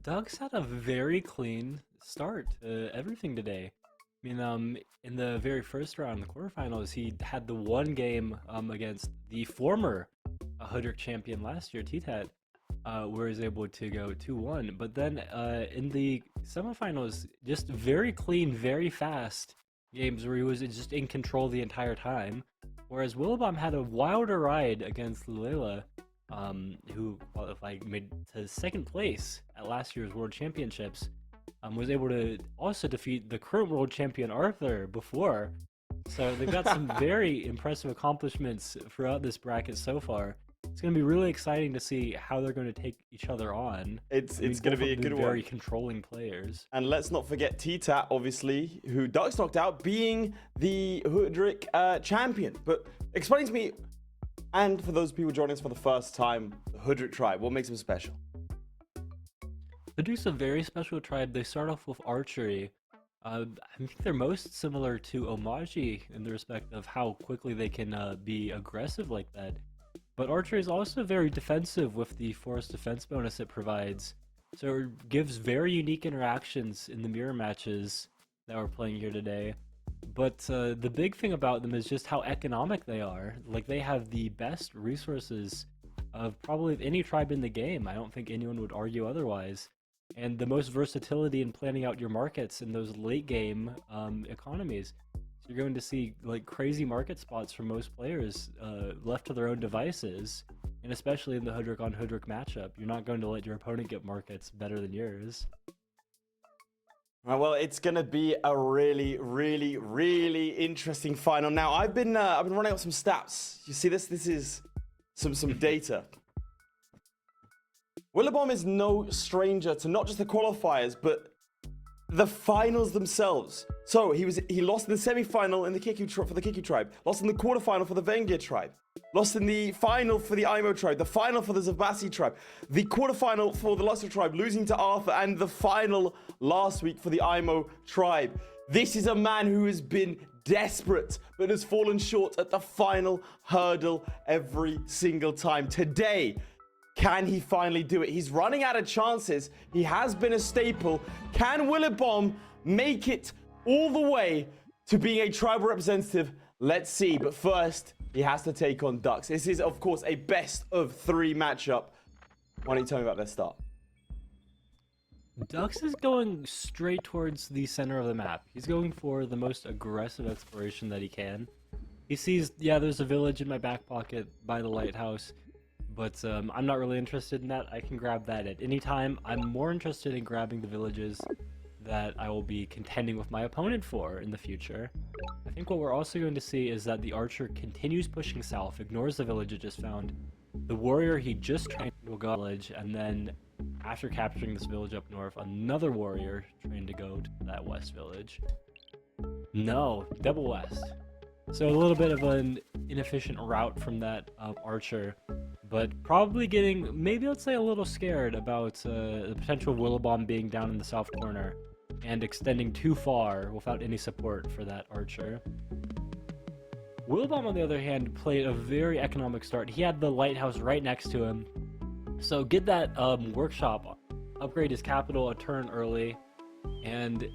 Ducks had a very clean start to everything today. In the very first round, the quarterfinals, he had the one game against the former Hoodrick champion last year, T-Tat, where he was able to go 2-1. But then in the semifinals, just very clean, very fast games where he was just in control the entire time. Whereas Willibomb had a wilder ride against Lulela, who qualified made to second place at last year's World Championships, was able to also defeat the current world champion Arthur before. So they've got some very impressive accomplishments throughout this bracket so far. It's going to be really exciting to see how they're going to take each other on. It's going to be a good one. Very controlling players. And let's not forget T-Tat, obviously, who Ducks knocked out, being the Hoodrick champion. But explain to me, and for those people joining us for the first time, the Hoodrick tribe, what makes them special? Hoodrick's a very special tribe. They start off with archery. I think they're most similar to Omaji in the respect of how quickly they can be aggressive like that. But archery is also very defensive with the forest defense bonus it provides. So it gives very unique interactions in the mirror matches that we're playing here today. But the big thing about them is just how economic they are. Like, they have the best resources of probably any tribe in the game. I don't think anyone would argue otherwise. And the most versatility in planning out your markets in those late game economies. So you're going to see like crazy market spots for most players left to their own devices. And especially in the Hoodrick on Hoodrick matchup, you're not going to let your opponent get markets better than yours. Well, it's going to be a really interesting final. Now, I've been running up some stats. You see this? This is some data. Willibomb is no stranger to not just the qualifiers, but the finals themselves. So he lost in the semi-final in the for the Kiku tribe, lost in the quarterfinal for the Vengia tribe, lost in the final for the Imo tribe, the final for the Zabasi tribe, the quarterfinal for the Luster tribe, losing to Arthur, and the final last week for the Imo tribe. This is a man who has been desperate, but has fallen short at the final hurdle every single time. Today, can he finally do it? He's running out of chances. He has been a staple. Can Willibomb make it all the way to being a tribal representative? Let's see. But first, he has to take on Ducks. This is, of course, a best of 3 matchup. Why don't you tell me about their start? Ducks is going straight towards the center of the map. He's going for the most aggressive exploration that he can. He sees, yeah, there's a village in my back pocket by the lighthouse. But I'm not really interested in that. I can grab that at any time. I'm more interested in grabbing the villages that I will be contending with my opponent for in the future. I think what we're also going to see is that the archer continues pushing south, ignores the village it just found. The warrior he just trained will go to the village, and then after capturing this village up north, another warrior trained to go to that west village. No, double west. So a little bit of an inefficient route from that archer. But probably getting, maybe let's say, a little scared about the potential Willibomb being down in the south corner and extending too far without any support for that archer. Willibomb, on the other hand, played a very economic start. He had the lighthouse right next to him. So get that workshop, upgrade his capital a turn early, and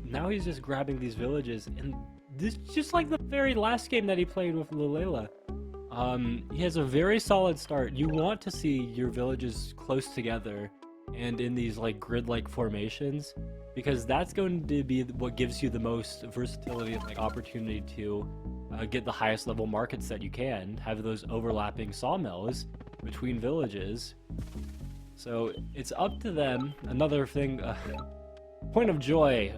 now he's just grabbing these villages. And this just like the very last game that he played with Lulela. He has a very solid start. You want to see your villages close together and in these like grid-like formations, because that's going to be what gives you the most versatility and like opportunity to get the highest level markets that you can, have those overlapping sawmills between villages. So it's up to them. Another thing, point of joy,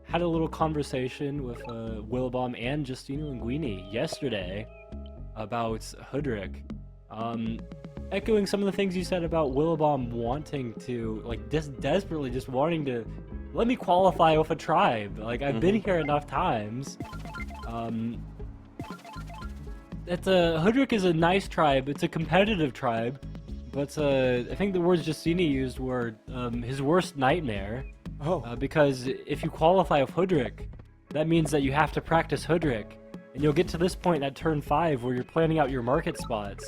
had a little conversation with Willibomb and Justino Linguini yesterday about Hoodrick, echoing some of the things you said about Willibomb wanting to, like, desperately just wanting to let me qualify with a tribe. Like, I've been here enough times. Hoodrick is a nice tribe. It's a competitive tribe, but I think the words Justini used were his worst nightmare. Because if you qualify with Hoodrick, that means that you have to practice Hoodrick. And you'll get to this point at turn 5 where you're planning out your market spots.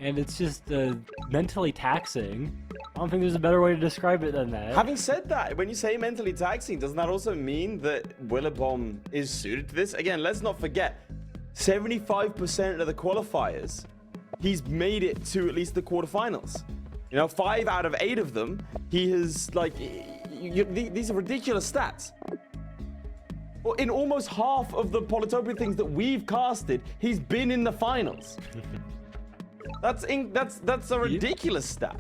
and it's just mentally taxing. I don't think there's a better way to describe it than that. Having said that, when you say mentally taxing, doesn't that also mean that Willibomb is suited to this? Again, let's not forget, 75% of the qualifiers, he's made it to at least the quarterfinals. You know, 5 out of 8 of them, he has, like, these are ridiculous stats. Well, in almost half of the Polytopia things that we've casted, he's been in the finals. That's a ridiculous stat.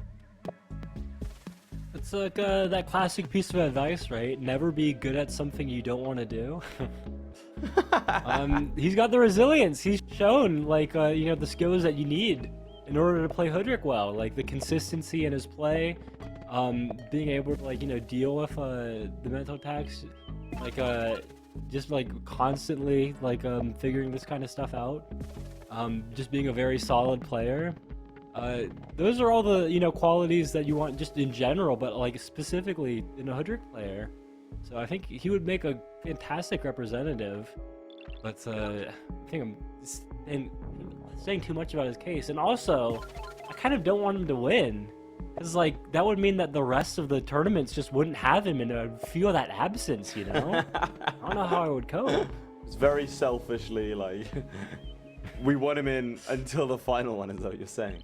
It's like that classic piece of advice, right? Never be good at something you don't want to do. He's got the resilience. He's shown, like, you know, the skills that you need in order to play Hoodrick well, like the consistency in his play, being able to, like, you know, deal with the mental attacks, like just like constantly like figuring this kind of stuff out, just being a very solid player. Those are all the, you know, qualities that you want just in general, but like specifically in a Hoodrick player. So I think he would make a fantastic representative. But I think I'm saying too much about his case, and also I kind of don't want him to win, because like that would mean that the rest of the tournaments just wouldn't have him, and I'd feel that absence, you know. I don't know how I would cope. It's very selfishly like we want him in until the final one, is that what you're saying?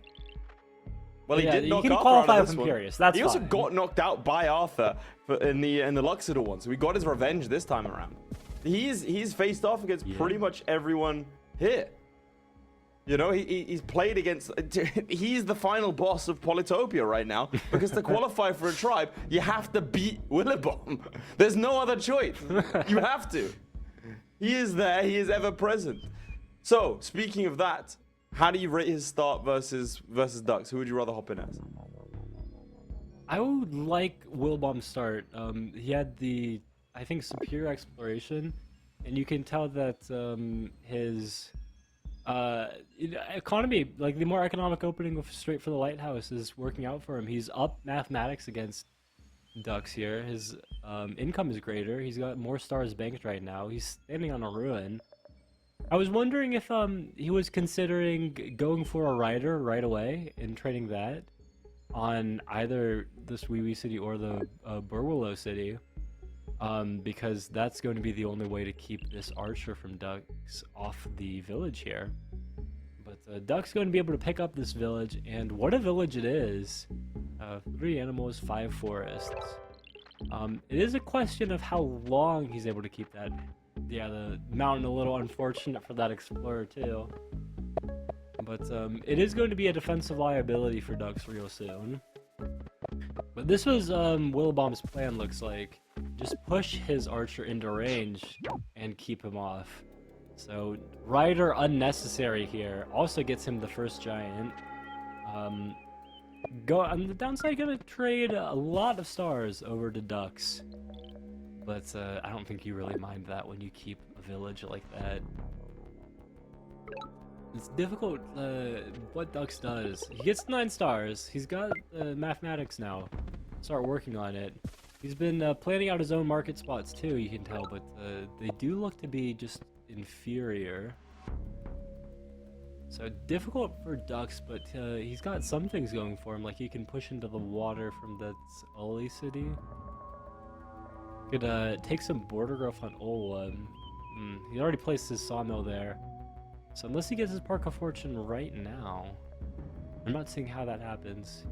Well, he did knock Arthur qualify out of with this one. Imperious. That's he also fine. got knocked out by Arthur in the Luxador one, so we got his revenge this time around. He's faced off against pretty much everyone here. You know, he's played against. He's the final boss of Polytopia right now, because to qualify for a tribe, you have to beat Willibomb. There's no other choice. You have to. He is there. He is ever present. So, speaking of that, how do you rate his start versus Dux? Who would you rather hop in as? I would like Willbomb's start. He had the, I think, superior exploration, and you can tell that his economy, like the more economic opening straight for the lighthouse, is working out for him. He's up mathematics against Dux here. His income is greater. He's got more stars banked right now. He's standing on a ruin. I was wondering if he was considering going for a rider right away and trading that on either this Wee Wee City or the Burwillow City, because that's going to be the only way to keep this archer from Dux off the village here. But Duck's going to be able to pick up this village, and what a village it is. 3 animals, 5 forests. It is a question of how long he's able to keep that. Yeah, the mountain a little unfortunate for that explorer too. But it is going to be a defensive liability for Dux real soon. But this was Willibomb's plan, looks like. Just push his archer into range and keep him off. So rider unnecessary here. Also gets him the first giant. Go on the downside, gonna trade a lot of stars over to Dux. But I don't think you really mind that when you keep a village like that. It's difficult what Dux does. He gets 9 stars. He's got mathematics now. Start working on it. He's been planning out his own market spots too, you can tell, but they do look to be just inferior. So difficult for Dux, but he's got some things going for him, like he can push into the water from that Uli city. Could take some border growth on Olwa. He already placed his sawmill there. So unless he gets his Park of Fortune right now, I'm not seeing how that happens.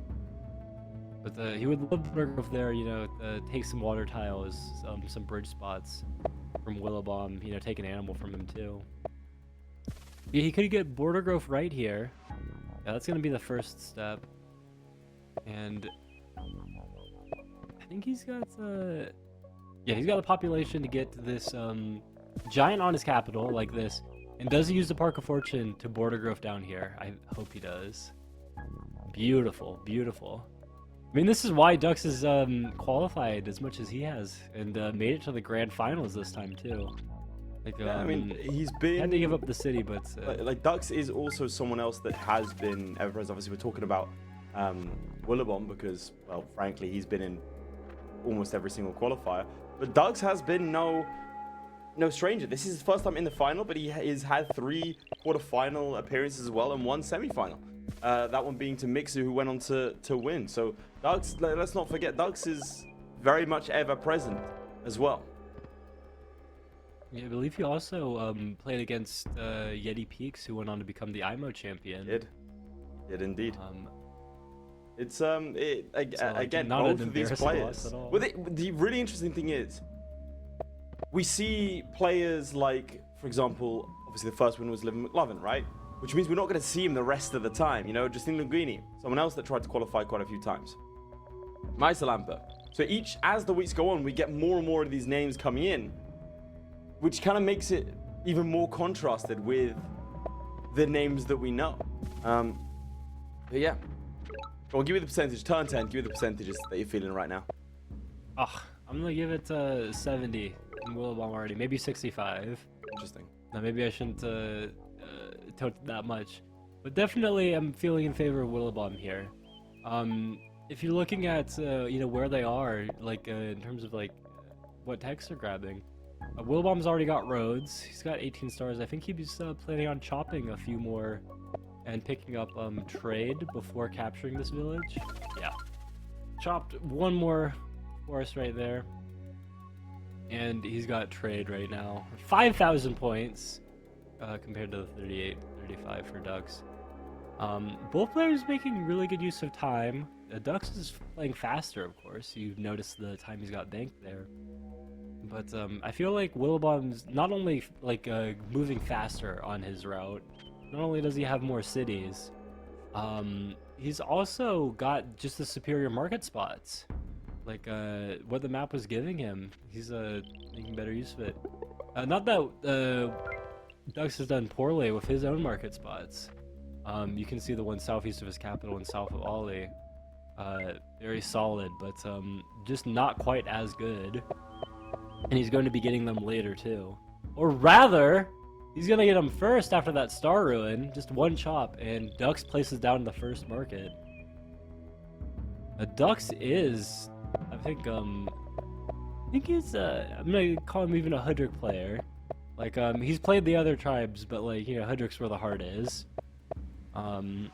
But he would love border growth there, you know, take some water tiles, some bridge spots from Willibomb, you know, take an animal from him too. Yeah, he could get border growth right here. Yeah, that's gonna be the first step. And I think he's got yeah, he's got the population to get this giant on his capital like this. And does he use the Park of Fortune to border growth down here? I hope he does. Beautiful, beautiful. I mean, this is why Dux is qualified as much as he has, and made it to the grand finals this time too. Like, yeah, I mean, he's been... had to give up the city, but... like, Dux is also someone else that has been ever-present. Obviously, we're talking about Willibomb because, well, frankly, he's been in almost every single qualifier. But Dux has been no stranger. This is his first time in the final, but he has had 3 quarterfinal appearances as well and 1 semi-final. That one being to Mixu, who went on to win. So Dux, let's not forget, Dux is very much ever present as well. Yeah, I believe he also played against Yeti Peaks, who went on to become the IMO champion. Did indeed. It's again, not both an of these embarrassing loss players. at all. Well, the really interesting thing is, we see players like, for example, obviously the first win was Livin McLovin, right? Which means we're not going to see him the rest of the time. You know, Justine Linguini, someone else that tried to qualify quite a few times. Meiselamper. So as the weeks go on, we get more and more of these names coming in, which kind of makes it even more contrasted with the names that we know. But yeah. Well, give me the percentage. Turn 10. Give me the percentages that you're feeling right now. I'm gonna give it 70 in Willibomb already, maybe 65. Interesting. Now maybe I shouldn't tote that much, but definitely I'm feeling in favor of Willibomb here. If you're looking at you know, where they are, like in terms of like what techs are grabbing, Willibomb's already got roads. He's got 18 stars. I think he's planning on chopping a few more and picking up trade before capturing this village. Yeah, chopped one more forest right there, and he's got trade right now. 5,000 points compared to the 38, 35 for Dux. Both players making really good use of time. Dux is playing faster, of course. You've noticed the time he's got banked there. But I feel like Willibomb's not only like moving faster on his route, not only does he have more cities, he's also got just the superior market spots. Like what the map was giving him, he's making better use of it. Not that Dux has done poorly with his own market spots. You can see the one southeast of his capital and south of Ollie. Very solid, but just not quite as good. And he's going to be getting them later too. Or rather, he's going to get them first after that star ruin. Just one chop, and Dux places down the first market. Dux is, I think he's, I'm going to call him even a Hoodrick player. Like, he's played the other tribes, but like, you know, Hoodrick's where the heart is. And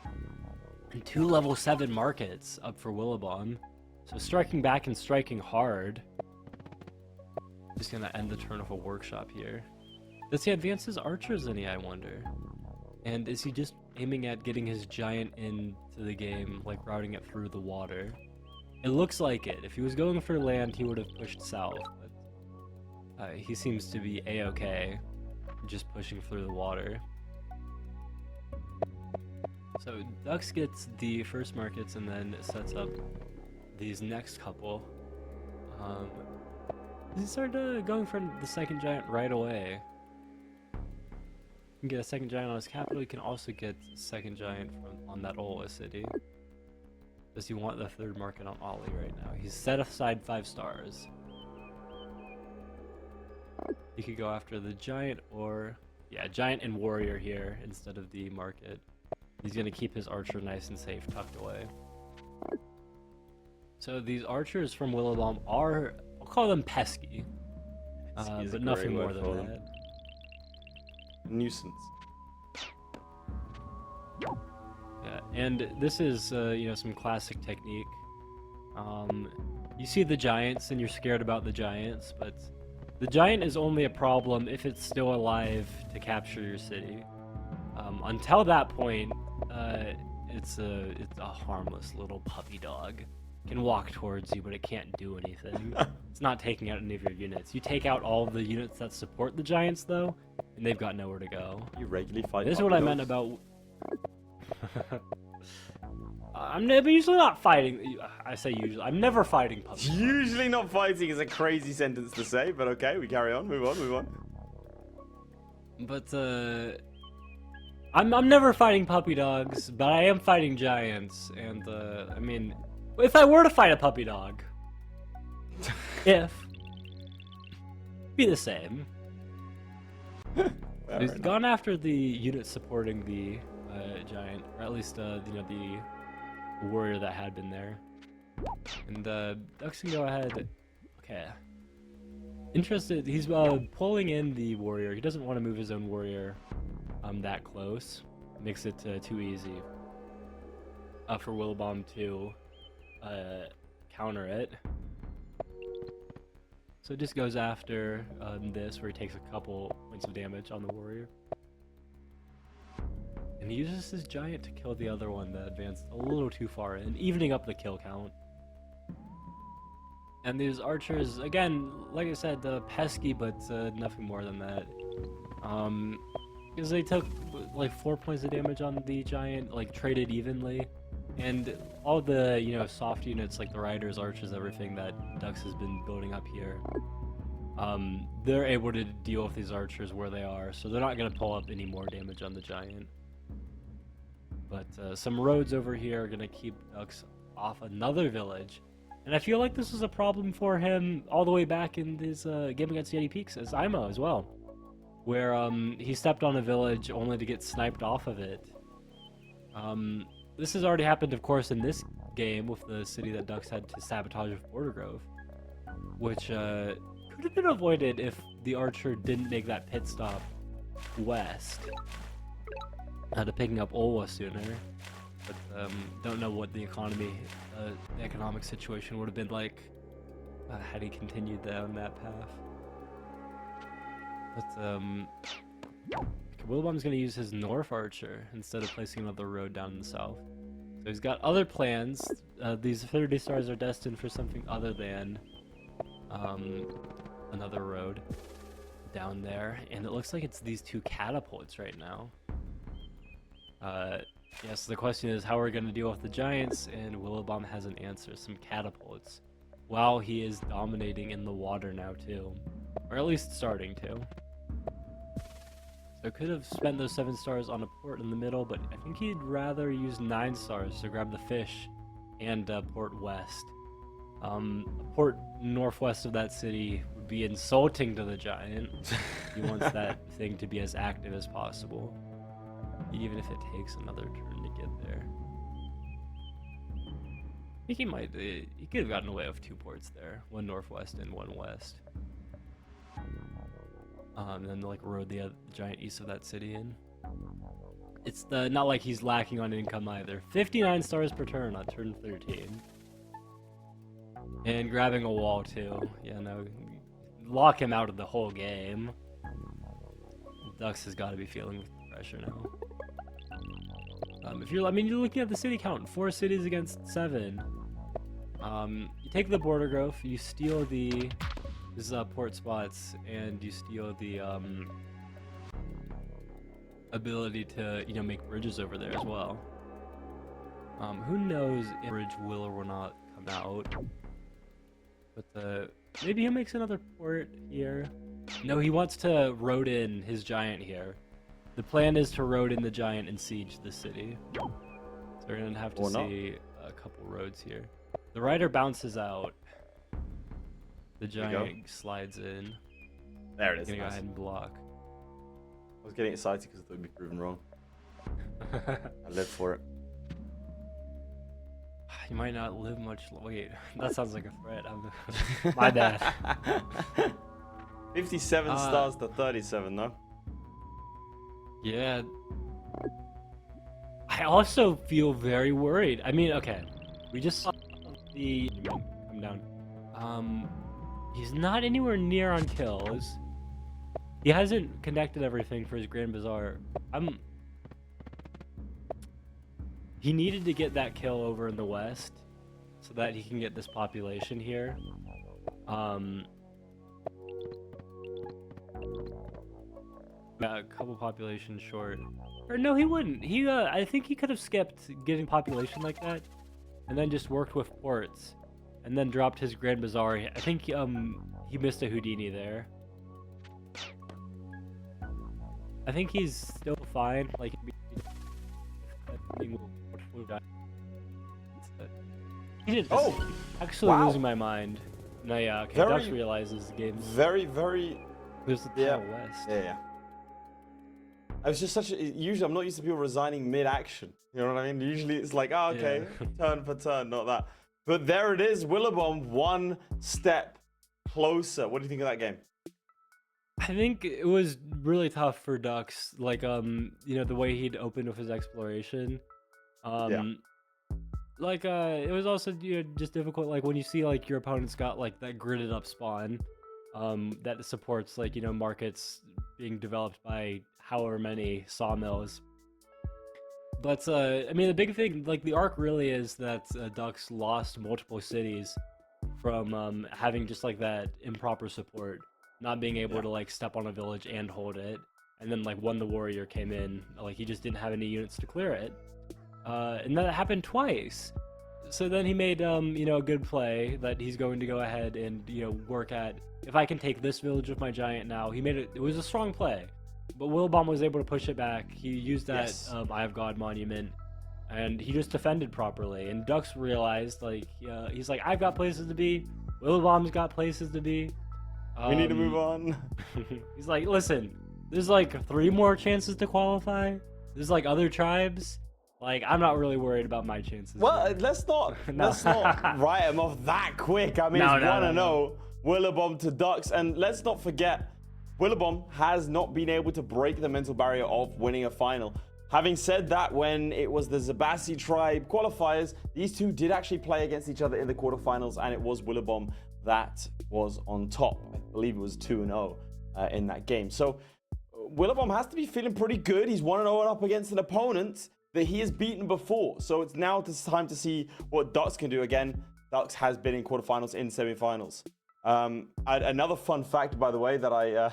2 level 7 markets up for Willibomb. So striking back and striking hard. Just gonna end the turn with a workshop here. Does he advance his archers any, I wonder? And is he just aiming at getting his giant into the game, like routing it through the water? It looks like it. If he was going for land, he would have pushed south, but he seems to be a-okay, just pushing through the water. So Dux gets the first markets and then sets up these next couple. He started going for the second giant right away. You can get a second giant on his capital. You can also get second giant on that Ola city. Does he want the third market on Ollie right now? He's set aside 5 stars. He could go after the giant or, yeah, giant and warrior here instead of the market. He's gonna keep his archer nice and safe tucked away. So these archers from Willibomb are, I'll call them pesky, but nothing more than that. Nuisance. Yeah, and this is you know, some classic technique. You see the giants and you're scared about the giants, but the giant is only a problem if it's still alive to capture your city. Until that point, it's a harmless little puppy dog. It can walk towards you, but it can't do anything. It's not taking out any of your units. You take out all of the units that support the giants, though, and they've got nowhere to go. You regularly fight. This is what I meant about. I'm usually not fighting. I say usually. I'm never fighting puppy dogs. Usually not fighting is a crazy sentence to say, but okay, we carry on. Move on. But I'm never fighting puppy dogs, but I am fighting giants, and I mean, if I were to fight a puppy dog, be the same. He's gone after the unit supporting the giant, or at least you know, the warrior that had been there. And Dux can go ahead. Okay. Interested. He's pulling in the warrior. He doesn't want to move his own warrior that close. Makes it too easy. for Willibomb to counter it. So it just goes after this, where he takes a couple points of damage on the warrior. And he uses his giant to kill the other one that advanced a little too far in, evening up the kill count. And these archers, again, like I said, pesky, but nothing more than that. Because they took like 4 points of damage on the giant, like traded evenly. And all the, soft units like the riders, archers, everything that Dux has been building up here, they're able to deal with these archers where they are, so they're not going to pull up any more damage on the giant. But some roads over here are going to keep Dux off another village. And I feel like this was a problem for him all the way back in his game against Yeti Peaks as IMO as well, where he stepped on a village only to get sniped off of it. This has already happened, of course, in this game with the city that Dux had to sabotage with Border Grove, which could have been avoided if the archer didn't make that pit stop west to picking up Olwa sooner. But don't know what the economic situation would have been like had he continued down that path. But Willibomb's going to use his North Archer instead of placing another road down in the south. So he's got other plans. These 30 stars are destined for something other than another road down there. And it looks like it's these two catapults right now. Yes, the question is how we're going to deal with the giants, and Willibomb has an answer, some catapults. While he is dominating in the water now too. Or at least starting to. So could have spent those 7 stars on a port in the middle, but I think he'd rather use 9 stars to grab the fish and port west. A port northwest of that city would be insulting to the giant. He wants that thing to be as active as possible, even if it takes another turn to get there. I think he could have gotten away with 2 ports there, one northwest and one west. And then like rode the giant east of that city in. It's not like he's lacking on income either. 59 stars per turn on turn 13. And grabbing a wall too. Yeah, no, lock him out of the whole game. Dux has got to be feeling pressure now. You're looking at the city count, 4 cities against 7. You take the Border Grove, you steal these port spots, and you steal the ability to make bridges over there as well. Who knows if a bridge will or will not come out? But maybe he makes another port here. No, he wants to road in his giant here. The plan is to road in the giant and siege the city. So we're gonna have to see a couple roads here. The rider bounces out. The giant slides in. There it is. Gonna go ahead and block. I was getting excited because I thought it'd be proven wrong. I live for it. You might not live much. Wait, that sounds like a threat. My bad. 57 stars to 37, though. Yeah. I also feel very worried. I mean, okay, we just saw the come down. He's not anywhere near on kills. He hasn't connected everything for his Grand Bazaar. He needed to get that kill over in the west so that he can get this population here. A couple populations short. Or no, he wouldn't. I think he could have skipped getting population like that and then just worked with ports and then dropped his Grand Bazaar. I think he missed a Houdini there. I think he's still fine. Like, he did. Oh, actually wow. Losing my mind. No, yeah. Okay, Very, Dux realizes the game's. Very. There's the tunnel west. Yeah. I was just usually I'm not used to people resigning mid-action. You know what I mean? Usually it's like, oh, okay, turn for turn, not that. But there it is, Willibomb, 1 step closer. What do you think of that game? I think it was really tough for Dux, like the way he'd opened with his exploration. like it was also just difficult like when you see like your opponent's got like that gridded up spawn that supports like markets being developed by however many sawmills. But I mean the big thing, like the arc really is that Ducks lost multiple cities from having just like that improper support, not being able to like step on a village and hold it, and then like when the warrior came in, like he just didn't have any units to clear it. And that happened twice. So then he made, a good play that he's going to go ahead and, work at. If I can take this village with my giant now, he made it. It was a strong play, but Willibomb was able to push it back. He used that Eye of God monument, and he just defended properly. And Ducks realized, like, he's like, I've got places to be. Willibomb's got places to be. We need to move on. He's like, listen, there's like 3 more chances to qualify. There's like other tribes. Like, I'm not really worried about my chances. Well, let's not write him off that quick. I mean, it's 1-0, Willibomb to Ducks. And let's not forget, Willibomb has not been able to break the mental barrier of winning a final. Having said that, when it was the Zabasi tribe qualifiers, these two did actually play against each other in the quarterfinals, and it was Willibomb that was on top. I believe it was 2-0 in that game. So Willibomb has to be feeling pretty good. He's 1-0 up against an opponent that he has beaten before. So it's now time to see what Ducks can do. Again, Ducks has been in quarterfinals, in semifinals. Another fun fact, by the way, that I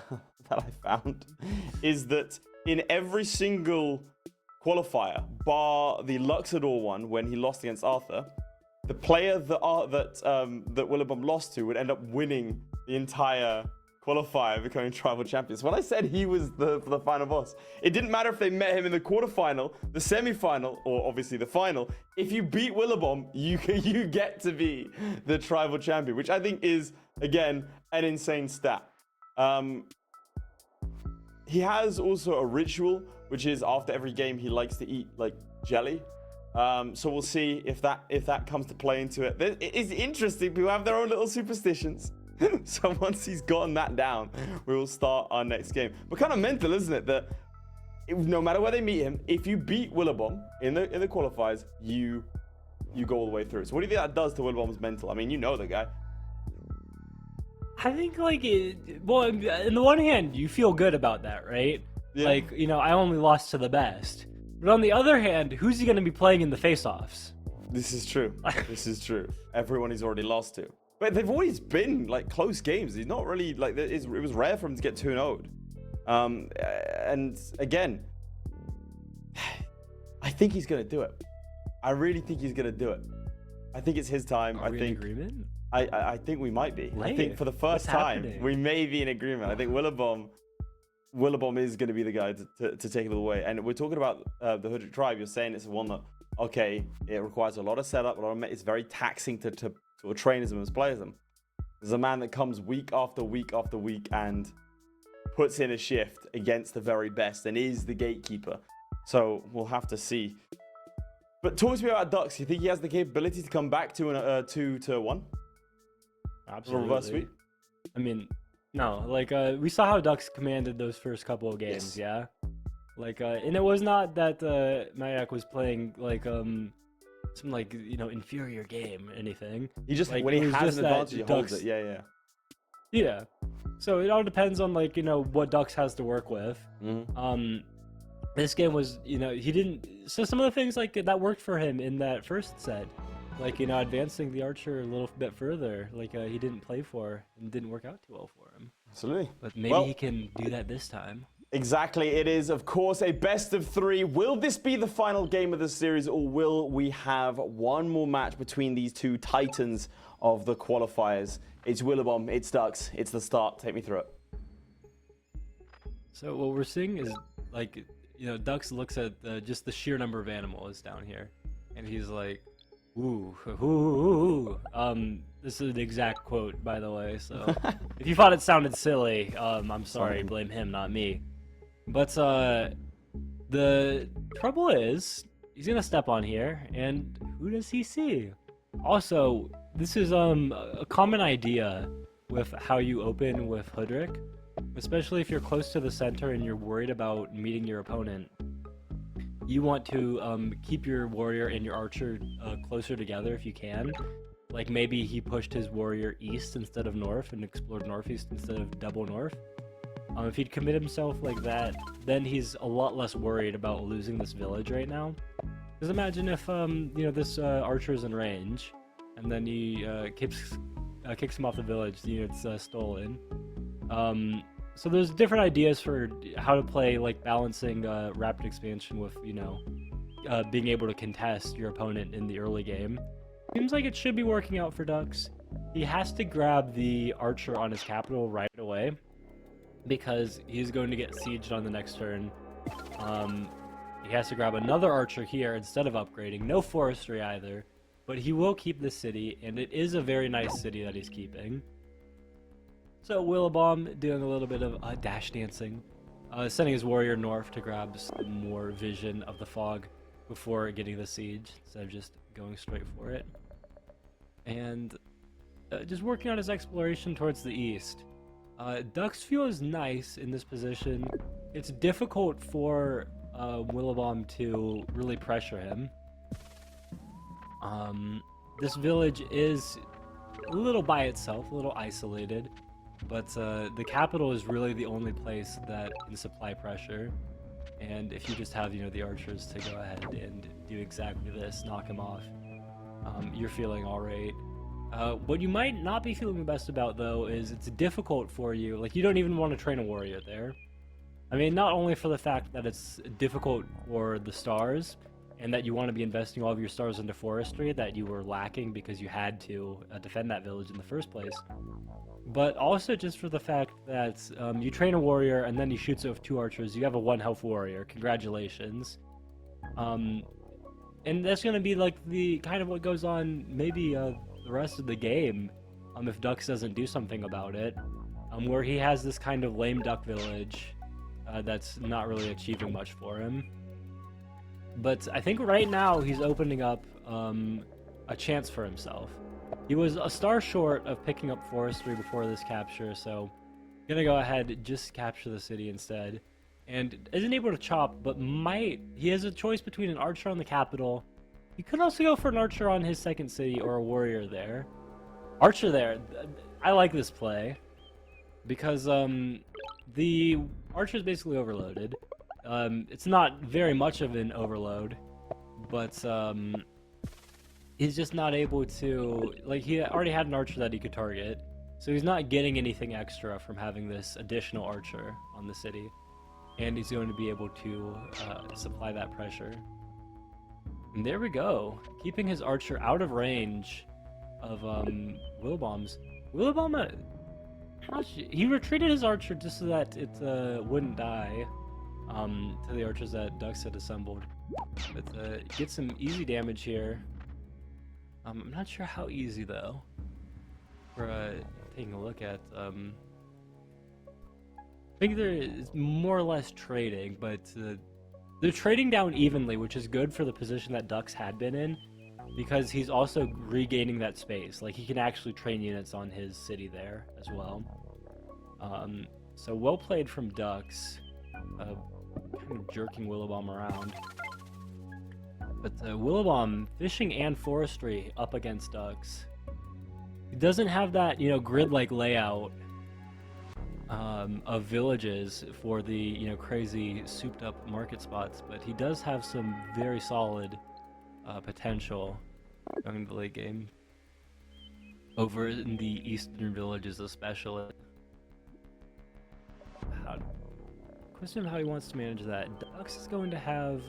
found is that in every single qualifier, bar the Luxador one when he lost against Arthur, the player that Willibomb lost to would end up winning the entire qualifier, becoming tribal champions. When I said he was the final boss, it didn't matter if they met him in the quarterfinal, the semifinal, or obviously the final. If you beat Willibomb, you get to be the tribal champion, which I think is, again, an insane stat. He has also a ritual, which is after every game he likes to eat like jelly. So we'll see if that comes to play into it. It is interesting. People have their own little superstitions. So once he's gotten that down, we will start our next game. But kind of mental, isn't it? That no matter where they meet him, if you beat Willibomb in the qualifiers, you go all the way through. So what do you think that does to Willibomb's mental? I mean, you know the guy. I think like well, on the one hand, you feel good about that, right? Yeah. Like, I only lost to the best. But on the other hand, who's he going to be playing in the face-offs? This is true. This is true. Everyone he's already lost to. But they've always been like close games. He's not really like it was rare for him to get 2-0'd. And again, I think he's gonna do it. I really think he's gonna do it. I think it's his time. Are we in agreement? I think we might be. I think for the first time we may be in agreement. I think Willibomb is going to be the guy to take it away. And we're talking about the Hoodrick tribe. You're saying it's one that, okay, it requires a lot of setup, it's very taxing to train them as players them. There's a man that comes week after week after week and puts in a shift against the very best and is the gatekeeper. So we'll have to see. But talk to me about Ducks. You think he has the capability to come back to a 2-1? Absolutely. Reverse sweep? I mean, no, like we saw how Ducks commanded those first couple of games, yeah. Like, and it was not that Mayak was playing like some like inferior game or anything. He just like, when he has an advantage, he holds it. Yeah. So it all depends on like what Ducks has to work with. Mm-hmm. This game was he didn't. So some of the things like that worked for him in that first set. Like, advancing the archer a little bit further, like he didn't play for and didn't work out too well for him. Absolutely. But maybe he can do that this time. Exactly. It is, of course, a best of 3. Will this be the final game of the series, or will we have one more match between these two titans of the qualifiers? It's Willibomb, it's Ducks, it's the start. Take me through it. So what we're seeing is, like, Ducks looks at just the sheer number of animals down here, and he's like, ooh. This is an exact quote, by the way, so if you thought it sounded silly, I'm sorry, blame him, not me. But the trouble is, he's gonna step on here, and who does he see? Also, this is a common idea with how you open with Hoodrick, especially if you're close to the center and you're worried about meeting your opponent. you want to keep your warrior and your archer closer together if you can. Like maybe he pushed his warrior east instead of north and explored northeast instead of double north. If he'd commit himself like that, then he's a lot less worried about losing this village right now. Because imagine if this archer's in range, and then he kicks him off the village. The unit's stolen. So there's different ideas for how to play, like balancing rapid expansion with being able to contest your opponent in the early game. Seems like it should be working out for Dux. He has to grab the archer on his capital right away, because he's going to get sieged on the next turn. He has to grab another archer here instead of upgrading. No forestry either, but he will keep the city, and it is a very nice city that he's keeping. So Willibomb doing a little bit of dash dancing, sending his warrior north to grab some more vision of the fog before getting the siege, instead of just going straight for it. And just working on his exploration towards the east. Dux feels nice in this position. It's difficult for Willibomb to really pressure him. This village is a little by itself, a little isolated, but the capital is really the only place that can supply pressure. And if you just have, the archers to go ahead and do exactly this, knock him off, you're feeling all right. What you might not be feeling the best about, though, is it's difficult for you. Like, you don't even want to train a warrior there. I mean, not only for the fact that it's difficult for the stars, and that you want to be investing all of your stars into forestry that you were lacking because you had to defend that village in the first place, but also just for the fact that you train a warrior and then he shoots it with 2 archers. You have a 1 health warrior. Congratulations. And that's going to be like the kind of what goes on maybe the rest of the game, if Dux doesn't do something about it, where he has this kind of lame duck village that's not really achieving much for him. But I think right now he's opening up a chance for himself. He was a star short of picking up forestry before this capture, so gonna go ahead and just capture the city instead. And isn't able to chop, but he has a choice between an archer on the capital. He could also go for an archer on his second city or a warrior there. Archer there. I like this play because the archer is basically overloaded. It's not very much of an overload, but he's just not able to, like, he already had an archer that he could target, so he's not getting anything extra from having this additional archer on the city, and he's going to be able to supply that pressure. And there we go, keeping his archer out of range of Willibomb's. Willibomb, he retreated his archer just so that it wouldn't die to the archers that Dux had assembled. But get some easy damage here. I'm not sure how easy though. We're taking a look at. I think there is more or less trading, but they're trading down evenly, which is good for the position that Dux had been in, because he's also regaining that space. Like, he can actually train units on his city there as well. So well played from Dux, kind of jerking Willibomb around. But Willibomb, fishing and forestry up against Dux. He doesn't have that, grid-like layout of villages for the, crazy souped-up market spots, but he does have some very solid potential going into the late game. Over in the eastern villages especially. Question of how he wants to manage that. Dux is going to have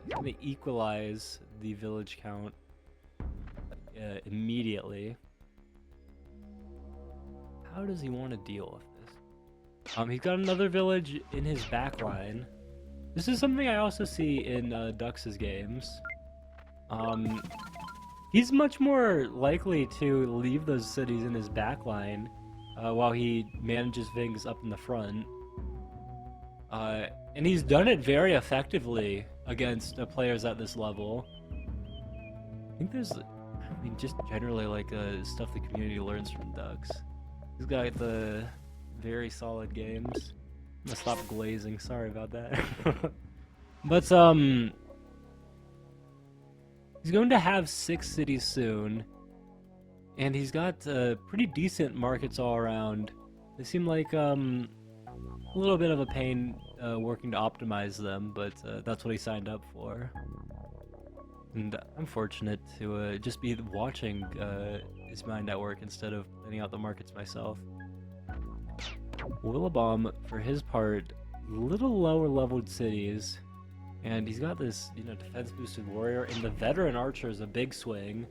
going to equalize the village count immediately. How does he want to deal with this? He's got another village in his backline. This is something I also see in Dux's games. He's much more likely to leave those cities in his backline while he manages things up in the front. And he's done it very effectively against players at this level. I think there's, just generally like stuff the community learns from Dux. He's got the very solid games. I'm gonna stop glazing, sorry about that. But he's going to have 6 cities soon, and he's got pretty decent markets all around. They seem like a little bit of a pain working to optimize them, but that's what he signed up for. And I'm fortunate to just be watching his mind at work instead of planning out the markets myself. Willibomb, for his part, little lower leveled cities, and he's got this, defense boosted warrior, and the veteran archer is a big swing.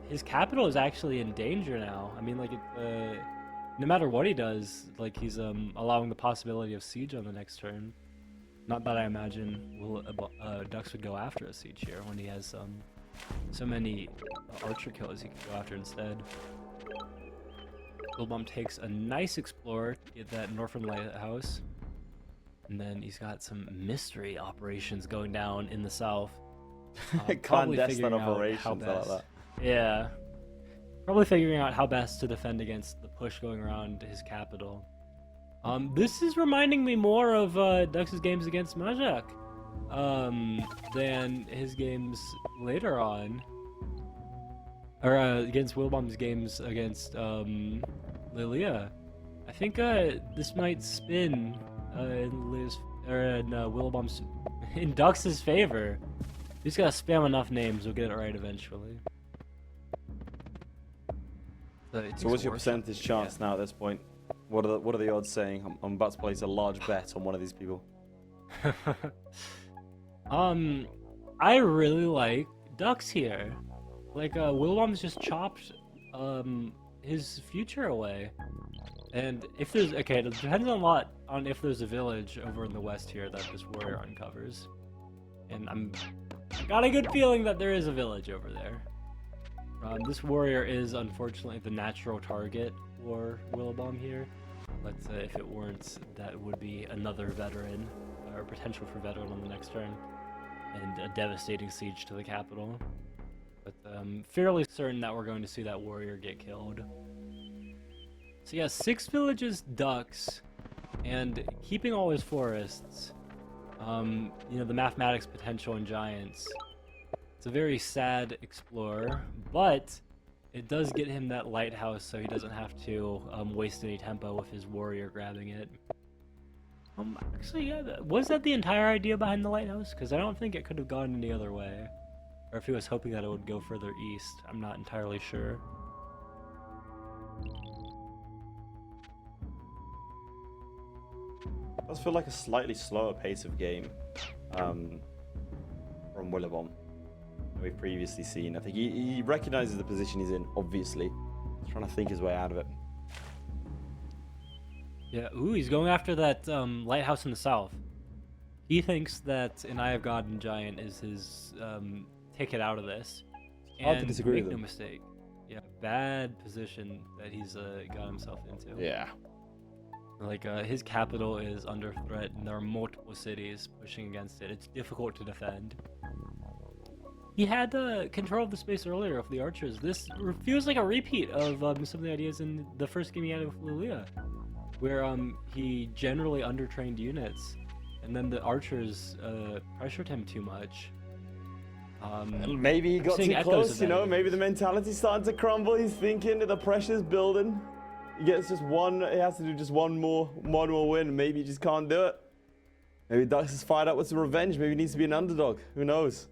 His capital is actually in danger now. I mean, like, no matter what he does, like, he's allowing the possibility of siege on the next turn. Not that I imagine Ducks would go after a siege here when he has so many archer killers he can go after instead. Willibomb takes a nice explorer to get that Northern Lighthouse. And then he's got some mystery operations going down in the south. Clandestine operations, I like that. Yeah. Probably figuring out how best to defend against the push going around his capital. This is reminding me more of Dux's games against Majak than his games later on. Or against Willbomb's games against Lilia. I think this might spin in Lilia's in Willbomb's in Dux's favor. You just gotta spam enough names, we'll get it right eventually. So what's your percentage chance now at this point? What are the odds saying? I'm about to place a large bet on one of these people. I really like Ducks here. Like, Willbomb's just chopped his future away. And if there's, okay, it depends a lot on if there's a village over in the west here that this warrior uncovers. And I got a good feeling that there is a village over there. This warrior is unfortunately the natural target for Willibomb here. But if it weren't, that would be another veteran, or potential for veteran on the next turn. And a devastating siege to the capital. But fairly certain that we're going to see that warrior get killed. So yeah, 6 villages, Ducks, and keeping all his forests. The mathematics potential in giants. It's a very sad explorer, but it does get him that lighthouse, so he doesn't have to waste any tempo with his warrior grabbing it. Actually, yeah, was that the entire idea behind the lighthouse? Because I don't think it could have gone any other way. Or if he was hoping that it would go further east, I'm not entirely sure. It does feel like a slightly slower pace of game from Willibomb than we've previously seen. I think he recognizes the position he's in, obviously. He's trying to think his way out of it. Yeah, ooh, he's going after that lighthouse in the south. He thinks that an Eye of God and Giant is his ticket out of this. Hard to disagree make with no him. mistake. Yeah, bad position that he's got himself into. Yeah. Like, his capital is under threat, and there are multiple cities pushing against it. It's difficult to defend. He had control of the space earlier of the archers. This feels like a repeat of some of the ideas in the first game he had with Lilia, where he generally undertrained units, and then the archers pressured him too much. Maybe he got seeing too echoes close, of you that know? in Maybe this. the mentality's starting to crumble. He's thinking that the pressure's building. He gets just one, he has to do just one more win. Maybe he just can't do it. Maybe Ducks is fired up with some revenge. Maybe he needs to be an underdog. Who knows?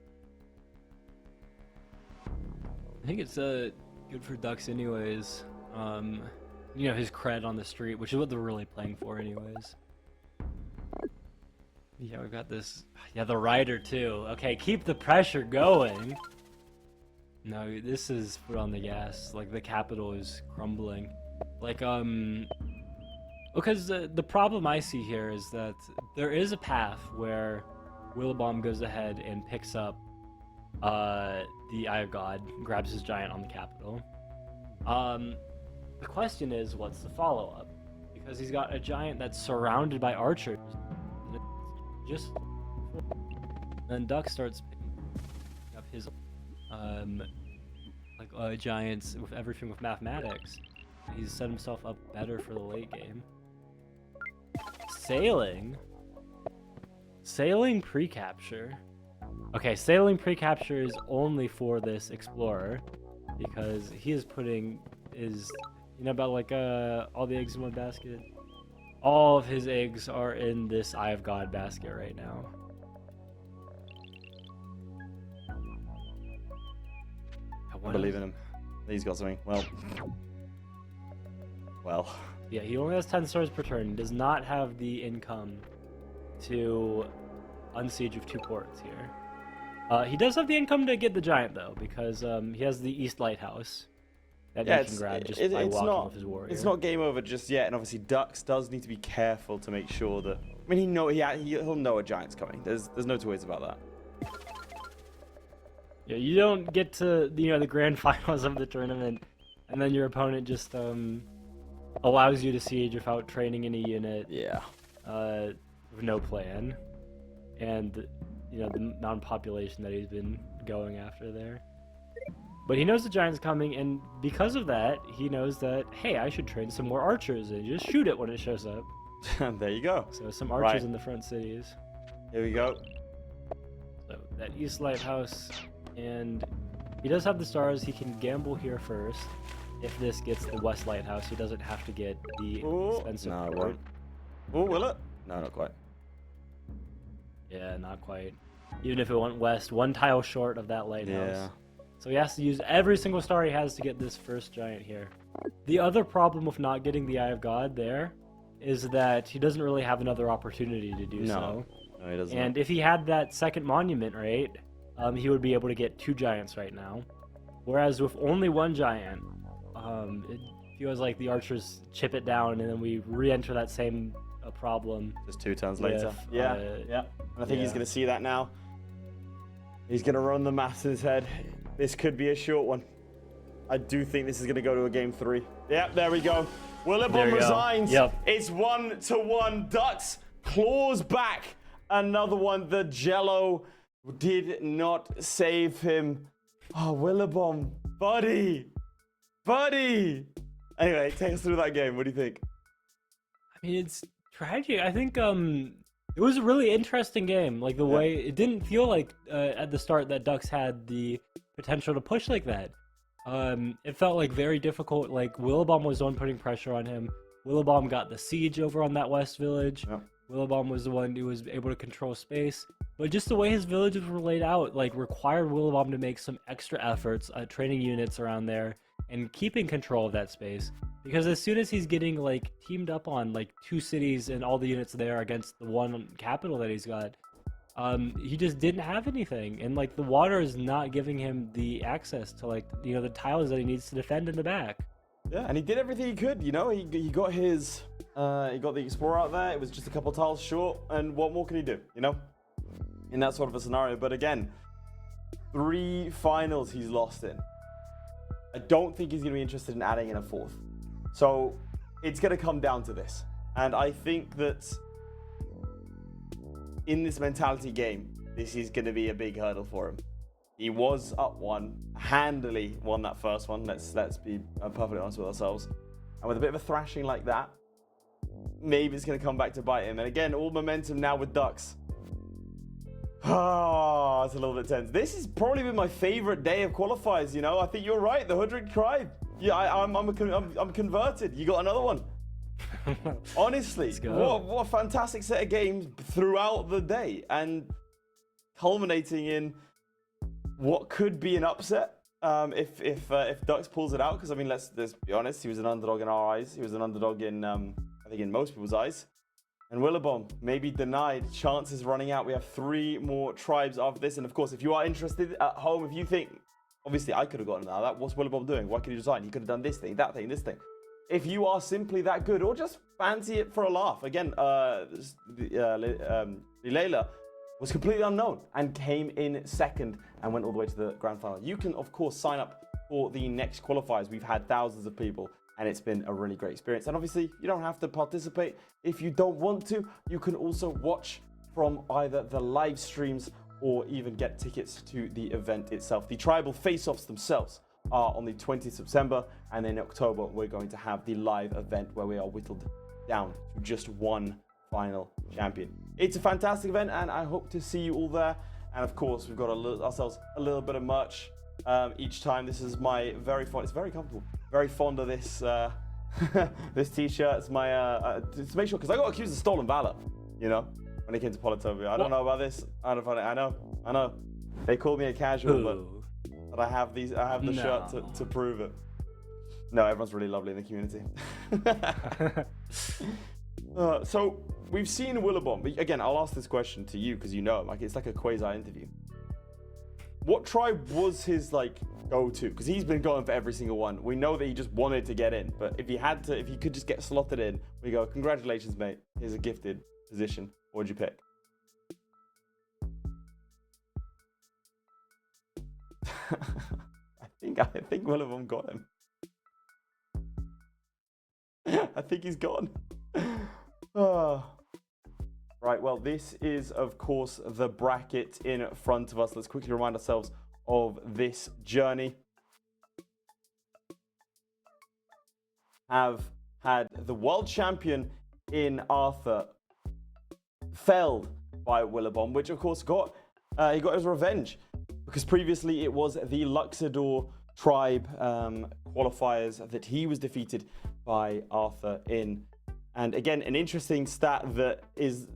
I think it's good for Ducks anyways. His cred on the street, which is what they're really playing for anyways. Yeah, we've got this. Yeah, the rider too. Okay, keep the pressure going. No, this is foot on the gas. Like, the capital is crumbling. Like, because the problem I see here is that there is a path where Willibomb goes ahead and picks up the Eye of God, grabs his giant on the capital. The question is, what's the follow-up? Because he's got a giant that's surrounded by archers. Just then Duck starts picking up his giants with everything with mathematics. He's set himself up better for the late game. Sailing. Sailing pre-capture. Okay, sailing pre-capture is only for this explorer because he is putting about like all the eggs in one basket. All of his eggs are in this Eye of God basket right now. I believe in him. He's got something. Well. Yeah, he only has 10 stars per turn. He does not have the income to unsiege of 2 ports here. He does have the income to get the giant though, because he has the East Lighthouse that he can grab just by walking with his warrior. It's not game over just yet, and obviously Dux does need to be careful to make sure that. I mean, he'll know a giant's coming. There's no two ways about that. Yeah, you don't get to the grand finals of the tournament, and then your opponent just allows you to siege without training any unit. Yeah. With no plan, and the amount of population that he's been going after there. But he knows the giant's coming, and because of that, he knows that, hey, I should train some more archers and just shoot it when it shows up. There you go. So some archers in the front cities. Here we go. So that East Lighthouse, and he does have the stars. He can gamble here first. If this gets the West Lighthouse, he doesn't have to get the expensive No, it port. won't. Oh, will it? No, not quite. Yeah, not quite. Even if it went west, 1 tile short of that lighthouse. Yeah. So he has to use every single star he has to get this first giant here. The other problem with not getting the Eye of God there is that he doesn't really have another opportunity to do so. No, he doesn't. And if he had that second monument, right, he would be able to get 2 giants right now. Whereas with only 1 giant, it feels like the archers chip it down, and then we re-enter that same problem. Just 2 turns later. With, Yeah. And I think he's going to see that now. He's going to run the maths in his head. This could be a short one. I do think this is going to go to a game 3. Yep, there we go. Willibomb resigns. Yep. It's 1-1. Dux claws back. Another one. The Jello did not save him. Oh, Willibomb. Buddy. Anyway, take us through that game. What do you think? I mean, it's tragic. I think it was a really interesting game. Like the way it didn't feel like at the start that Dux had the potential to push like that. It felt like very difficult. Like Willibomb was the one putting pressure on him. Willibomb got the siege over on that west village. Yep. Willibomb was the one who was able to control space. But just the way his villages were laid out, like required Willibomb to make some extra efforts, training units around there and keeping control of that space. Because as soon as he's getting like teamed up on like 2 cities and all the units there against the 1 capital that he's got, he just didn't have anything, and like the water is not giving him the access to like the tiles that he needs to defend in the back. Yeah, and he did everything he could. He got his he got the explorer out there. It was just a couple tiles short, and what more can he do? In that sort of a scenario. But again, 3 finals he's lost in. I don't think he's going to be interested in adding in a 4th. So it's going to come down to this. And I think that in this mentality game, this is going to be a big hurdle for him. He was up 1, handily won that first one. Let's be perfectly honest with ourselves. And with a bit of a thrashing like that, maybe it's going to come back to bite him. And again, all momentum now with Dux. Oh, it's a little bit tense. This has probably been my favorite day of qualifiers. I think you're right. The Hoodrick tribe. Yeah, I'm converted. You got another one. Honestly, what a fantastic set of games throughout the day, and culminating in what could be an upset if Dux pulls it out. Because I mean, let's be honest. He was an underdog in our eyes. He was an underdog in I think in most people's eyes. And Willibomb maybe denied, chances running out. We have 3 more tribes after this. And of course, if you are interested at home, if you think, obviously I could have gotten that. What's Willibomb doing? Why could he resign? He could have done this thing, that thing, this thing. If you are simply that good, or just fancy it for a laugh. Again, Lilela was completely unknown and came in 2nd and went all the way to the grand final. You can, of course, sign up for the next qualifiers. We've had thousands of people, and it's been a really great experience. And obviously, you don't have to participate. If you don't want to, you can also watch from either the live streams or even get tickets to the event itself. The tribal face-offs themselves are on the 20th September, and then in October, we're going to have the live event where we are whittled down to just 1 final champion. it's a fantastic event, and I hope to see you all there. And of course, we've got ourselves a little bit of merch each time. This is my very fond. It's very comfortable. Very fond of this this t-shirt. It's my to make sure, because I got accused of stolen valor, you know, when it came to Polytopia. I don't know about this. I don't find it. I know. They called me a casual, but I have these. I have the shirt to prove it. No, everyone's really lovely in the community. So we've seen Willibomb, but again, I'll ask this question to you because you know him. Like, it's like a quasi interview. What tribe was his like go-to? Because he's been going for every single one. We know that he just wanted to get in, but if he could just get slotted in, we go, congratulations, mate. Here's a gifted position. What would you pick? I think Willibomb got him. I think he's gone. Right, well, this is, of course, the bracket in front of us. Let's quickly remind ourselves of this journey. Have had the world champion in Arthur felled by Willibomb, which, of course, he got his revenge. Because previously it was the Luxador tribe qualifiers that he was defeated by Arthur in. And again, an interesting stat that is,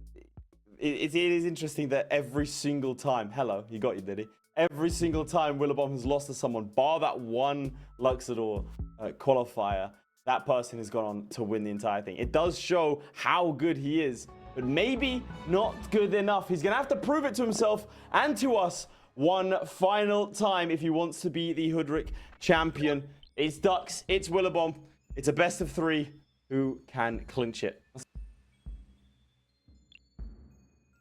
it is interesting that every single time, he got you, did he? Every single time Willibomb has lost to someone, bar that one Luxador qualifier, that person has gone on to win the entire thing. It does show how good he is, but maybe not good enough. He's gonna have to prove it to himself and to us one final time if he wants to be the Hoodrick champion. It's Ducks, it's Willibomb, it's a best of 3. Who can clinch it?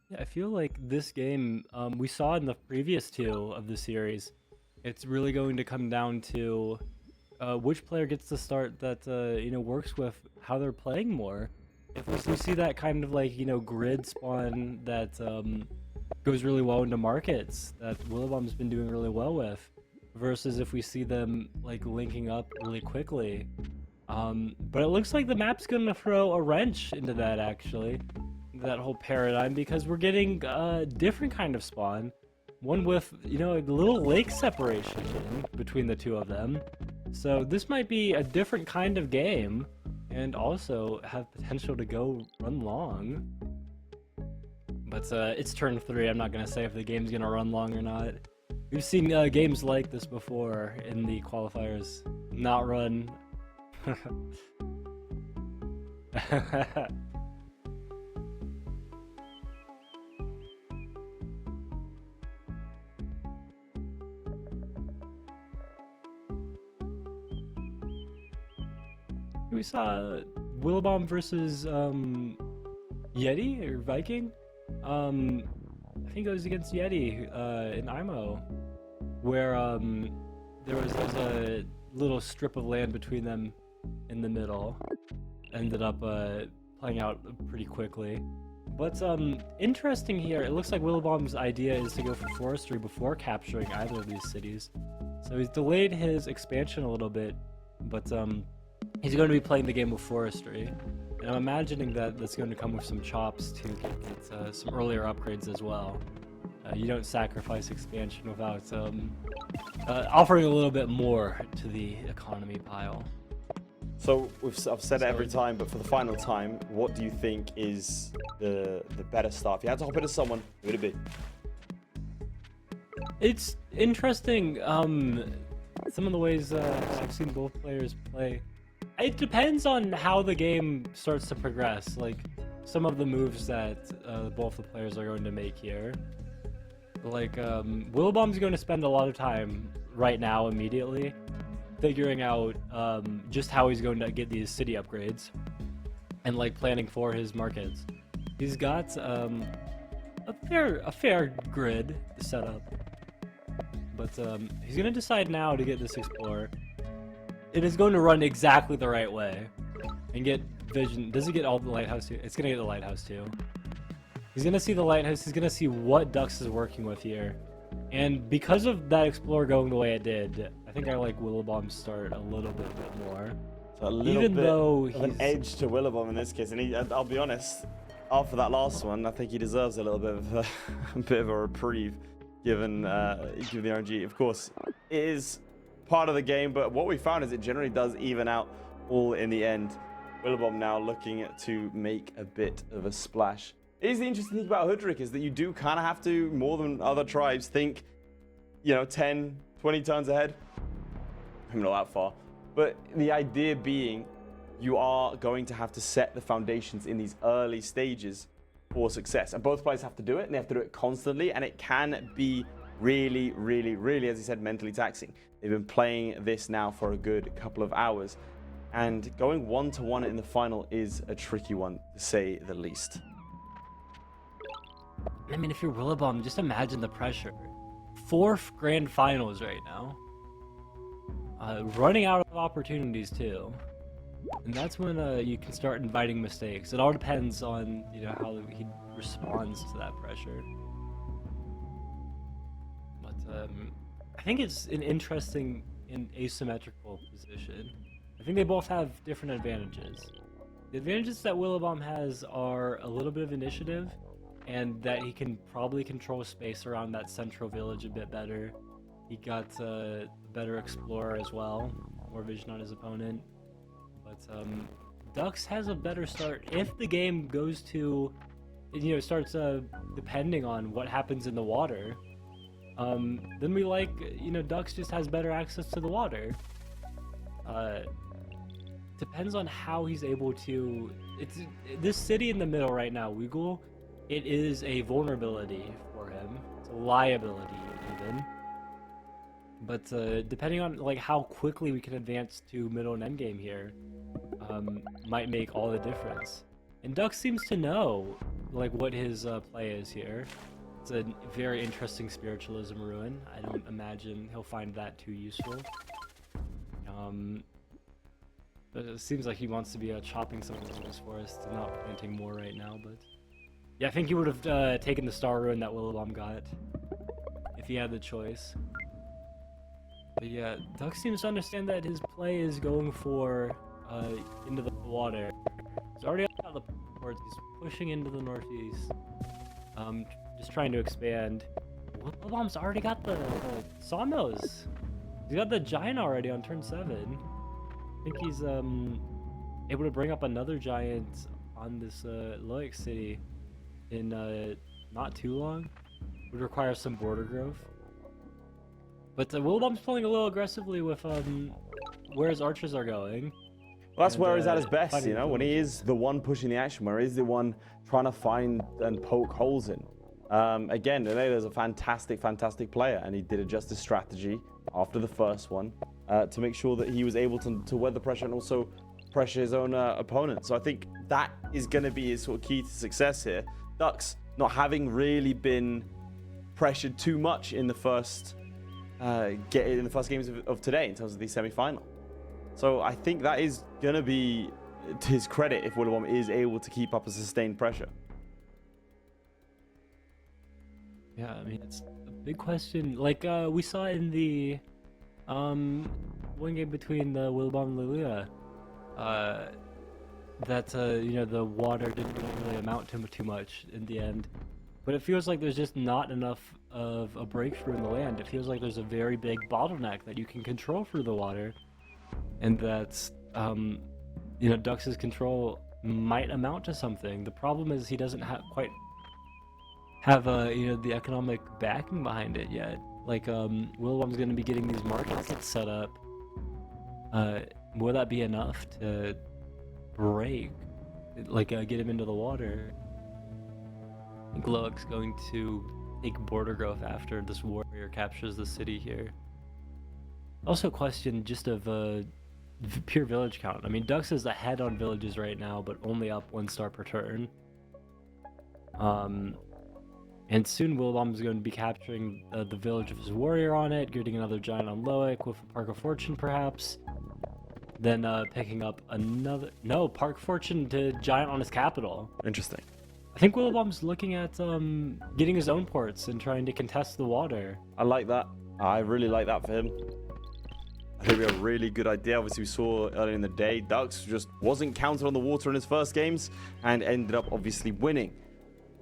Yeah, I feel like this game, we saw in the previous 2 of the series, it's really going to come down to which player gets the start that works with how they're playing more. If we see that kind of like grid spawn that goes really well into markets that Willibomb's been doing really well with, versus if we see them like linking up really quickly. But it looks like the map's gonna throw a wrench into that, actually, that whole paradigm, because we're getting a different kind of spawn, one with a little lake separation between the 2 of them. So this might be a different kind of game, and also have potential to run long. But it's turn 3. I'm not gonna say if the game's gonna run long or not. We've seen games like this before in the qualifiers not run. We saw Willibomb versus Yeti or Viking. I think it was against Yeti in IMO, where there was a little strip of land between them in the middle. Ended up playing out pretty quickly. But interesting here, it looks like Willibomb's idea is to go for forestry before capturing either of these cities. So he's delayed his expansion a little bit, but he's going to be playing the game with forestry. And I'm imagining that that's going to come with some chops to get some earlier upgrades as well. You don't sacrifice expansion without offering a little bit more to the economy pile. So I've said it every time, but for the final time, what do you think is the better start? If you had to hop into someone, who would it be? It's interesting. Some of the ways I've seen both players play. It depends on how the game starts to progress. Like some of the moves that both the players are going to make here. Like Willibomb's going to spend a lot of time right now, immediately, figuring out just how he's going to get these city upgrades and like planning for his markets. He's got a fair grid set up, but he's going to decide now to get this explorer. It is going to run exactly the right way and get vision. Does it get all the lighthouse too? It's going to get the lighthouse too. He's going to see the lighthouse. He's going to see what Dux is working with here. And because of that explorer going the way it did, I think I like Willibomb's start a little bit more. So a little bit of an edge to Willibomb in this case. And I'll be honest, after that last one, I think he deserves a little bit of a bit of a reprieve, given the RNG. Of course, it is part of the game, but what we found is it generally does even out all in the end. Willibomb now looking to make a bit of a splash. It is the interesting thing about Hoodrick is that you do kind of have to, more than other tribes, think, 10, 20 turns ahead. I'm not that far. But the idea being, you are going to have to set the foundations in these early stages for success. And both players have to do it, and they have to do it constantly, and it can be really, really, really, as he said, mentally taxing. They've been playing this now for a good couple of hours, and going 1-1 in the final is a tricky one, to say the least. I mean, if you're Willibomb, just imagine the pressure. 4 grand finals right now. Running out of opportunities too. And that's when you can start inviting mistakes. It all depends on how he responds to that pressure. But I think it's an interesting and asymmetrical position. I think they both have different advantages. The advantages that Willibomb has are a little bit of initiative, and that he can probably control space around that central village a bit better. He got a better explorer as well, more vision on his opponent. But Dux has a better start if the game goes to, starts depending on what happens in the water. Then we Dux just has better access to the water. Depends on how he's able to. This city in the middle right now, Wiggle. It is a vulnerability for him. It's a liability, even. But depending on how quickly we can advance to middle and end game here, might make all the difference. And Duck seems to know what his play is here. It's a very interesting spiritualism ruin. I don't imagine he'll find that too useful. But it seems like he wants to be chopping some of this forest and not planting more right now, but. Yeah, I think he would have taken the star ruin that Willibomb got if he had the choice. But yeah, Duck seems to understand that his play is going for into the water. He's already out of the ports. He's pushing into the northeast. Just trying to expand. Willibomb's already got the sawmills. He's got the giant already on turn 7. I think he's able to bring up another giant on this Loic city in not too long. Would require some border growth. But Willibomb's playing a little aggressively with where his archers are going. Well, that's where he's at his best, when he is the one pushing the action, where he's the one trying to find and poke holes in. Again, Lele's a fantastic, fantastic player, and he did adjust his strategy after the first one to make sure that he was able to weather pressure and also pressure his own opponent. So I think that is going to be his sort of key to success here. Ducks not having really been pressured too much in the first games of today in terms of the semi-final. So I think that is going to be to his credit if Willibomb is able to keep up a sustained pressure. Yeah, I mean, it's a big question. We saw in the one game between the Willibomb and Lilia, that the water didn't really amount to too much in the end. But it feels like there's just not enough of a breakthrough in the land. It feels like there's a very big bottleneck that you can control through the water, and that's Dux's control might amount to something. The problem is he doesn't quite have the economic backing behind it yet. Willibomb's going to be getting these markets set up. Will that be enough to break, get him into the water? I think Loic's going to take border growth after this warrior captures the city here. Also, question just of pure village count. I mean, Dux is ahead on villages right now, but only up 1 star per turn. And soon Willibomb is going to be capturing the village of his warrior on it, getting another giant on Loic with a Park of Fortune perhaps. Then picking up another... No, Park Fortune to giant on his capital. Interesting. I think Willibomb's looking at getting his own ports and trying to contest the water. I like that. I really like that for him. I think we have a really good idea. Obviously, we saw earlier in the day, Ducks just wasn't counted on the water in his first games and ended up obviously winning.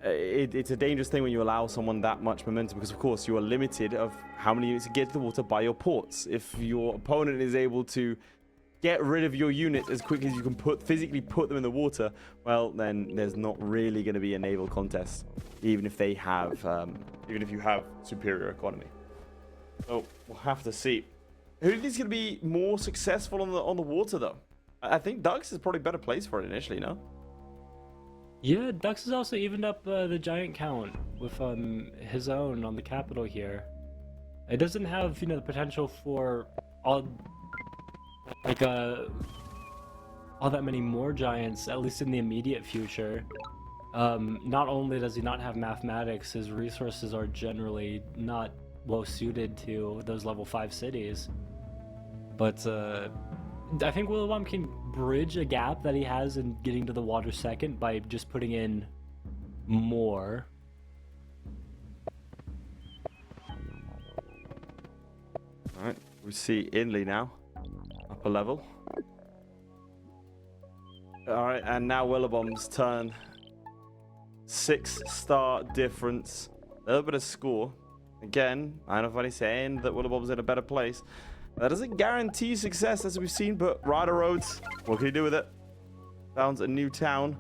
It's a dangerous thing when you allow someone that much momentum because, of course, you are limited of how many units you get to the water by your ports. If your opponent is able to get rid of your units as quickly as you can physically put them in the water, well, then there's not really going to be a naval contest, even if they have, even if you have superior economy. So we'll have to see. Who do you think is going to be more successful on the water, though? I think Ducks is probably a better place for it initially, no? Yeah, Dux has also evened up the giant count with his own on the capital here. It doesn't have, the potential for all that many more giants, at least in the immediate future. Not only does he not have mathematics, his resources are generally not well suited to those level 5 cities. But I think Willibomb can bridge a gap that he has in getting to the water second by just putting in more. Alright, we see Inley now. Upper level. Alright, and now Willibomb's turn. 6-star difference. A little bit of score. Again, I don't know if anybody's saying that Willibomb's in a better place. That doesn't guarantee success, as we've seen, but Rider Roads, what can he do with it? Found a new town.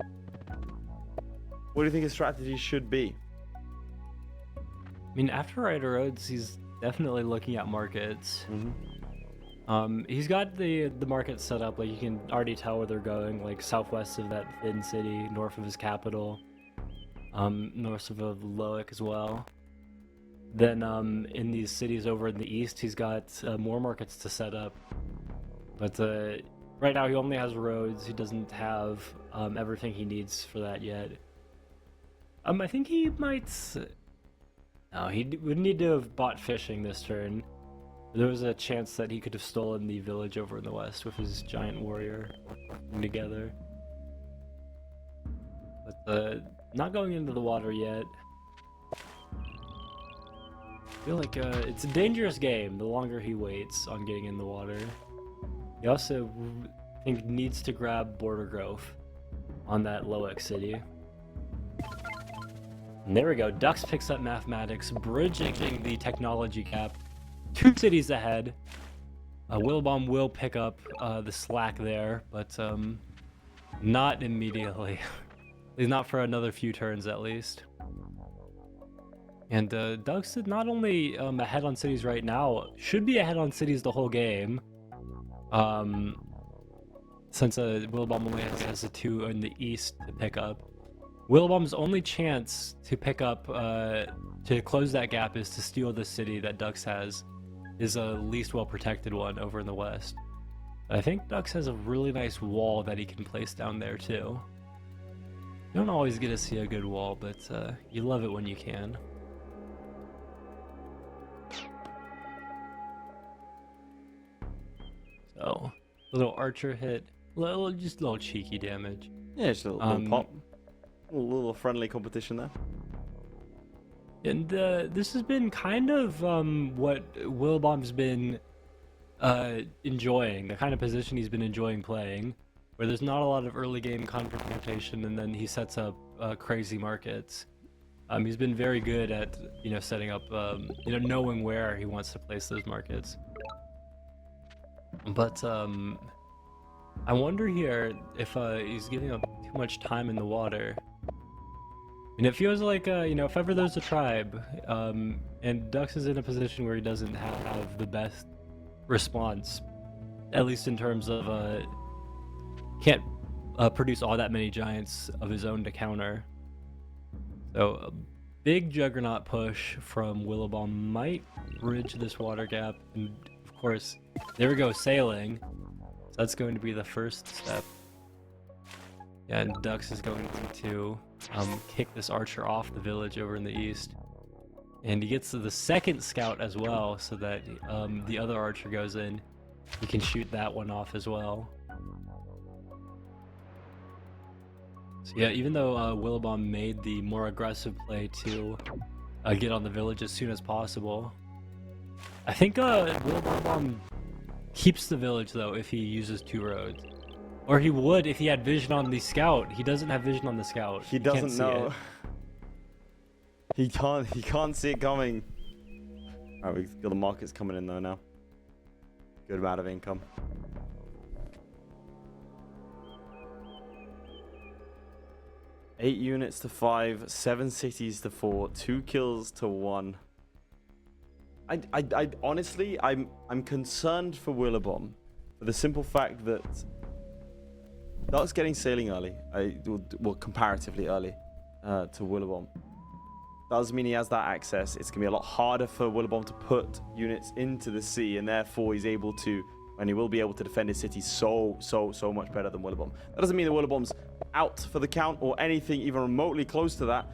What do you think his strategy should be? I mean, after Rider Roads, he's definitely looking at markets. He's got the markets set up, like you can already tell where they're going, like southwest of that thin city, north of his capital, north of Loic as well. Then in these cities over in the east, he's got more markets to set up. But right now he only has roads. He doesn't have everything he needs for that yet. I think he might... No, he would need to have bought fishing this turn. There was a chance that he could have stolen the village over in the west with his giant warrior working together. But not going into the water yet. I feel like it's a dangerous game the longer he waits on getting in the water. He also, I think, needs to grab border growth on that Loic city. And there we go. Dux picks up mathematics, bridging the technology gap. 2 cities ahead. Willibomb will pick up the slack there, but not immediately. He's not for another few turns at least. And Dux is not only ahead on cities right now, should be ahead on cities the whole game. Since Willibomb only has the 2 in the east to pick up. Willibomb's only chance to pick up, to close that gap is to steal the city that Dux has. His least well protected one over in the west. I think Dux has a really nice wall that he can place down there too. You don't always get to see a good wall, but you love it when you can. So, little archer hit, just a little cheeky damage. Yeah, just a little pop. A little friendly competition there. And this has been kind of what Willibomb's been enjoying, the kind of position he's been enjoying playing, where there's not a lot of early game confrontation, and then he sets up crazy markets. He's been very good at setting up, knowing where he wants to place those markets. But I wonder here if he's giving up too much time in the water. And it feels like, if ever there's a tribe, and Dux is in a position where he doesn't have the best response, at least in terms of, can't produce all that many giants of his own to counter. So a big juggernaut push from Willibomb might bridge this water gap, and of course, there we go, sailing. So that's going to be the first step. Yeah, and Dux is going to kick this archer off the village over in the east. And he gets to the second scout as well, so that the other archer goes in. He can shoot that one off as well. So yeah, even though Willibomb made the more aggressive play to get on the village as soon as possible, I think Willibomb keeps the village though if he uses 2 roads. Or he would if he had vision on the scout. He doesn't have vision on the scout. He can't doesn't see know. it. He can't see it coming. Alright, we feel the market's coming in though now. Good amount of income. Eight units to 5, 7 cities to 4, 2 kills to 1. I honestly, I'm concerned for Willibomb for the simple fact that Duck's getting sailing early. Well, comparatively early to Willibomb. Does mean he has that access. It's gonna be a lot harder for Willibomb to put units into the sea, and therefore he's able to, and he will be able to defend his city so much better than Willibomb. That doesn't mean that Willibomb's out for the count or anything even remotely close to that,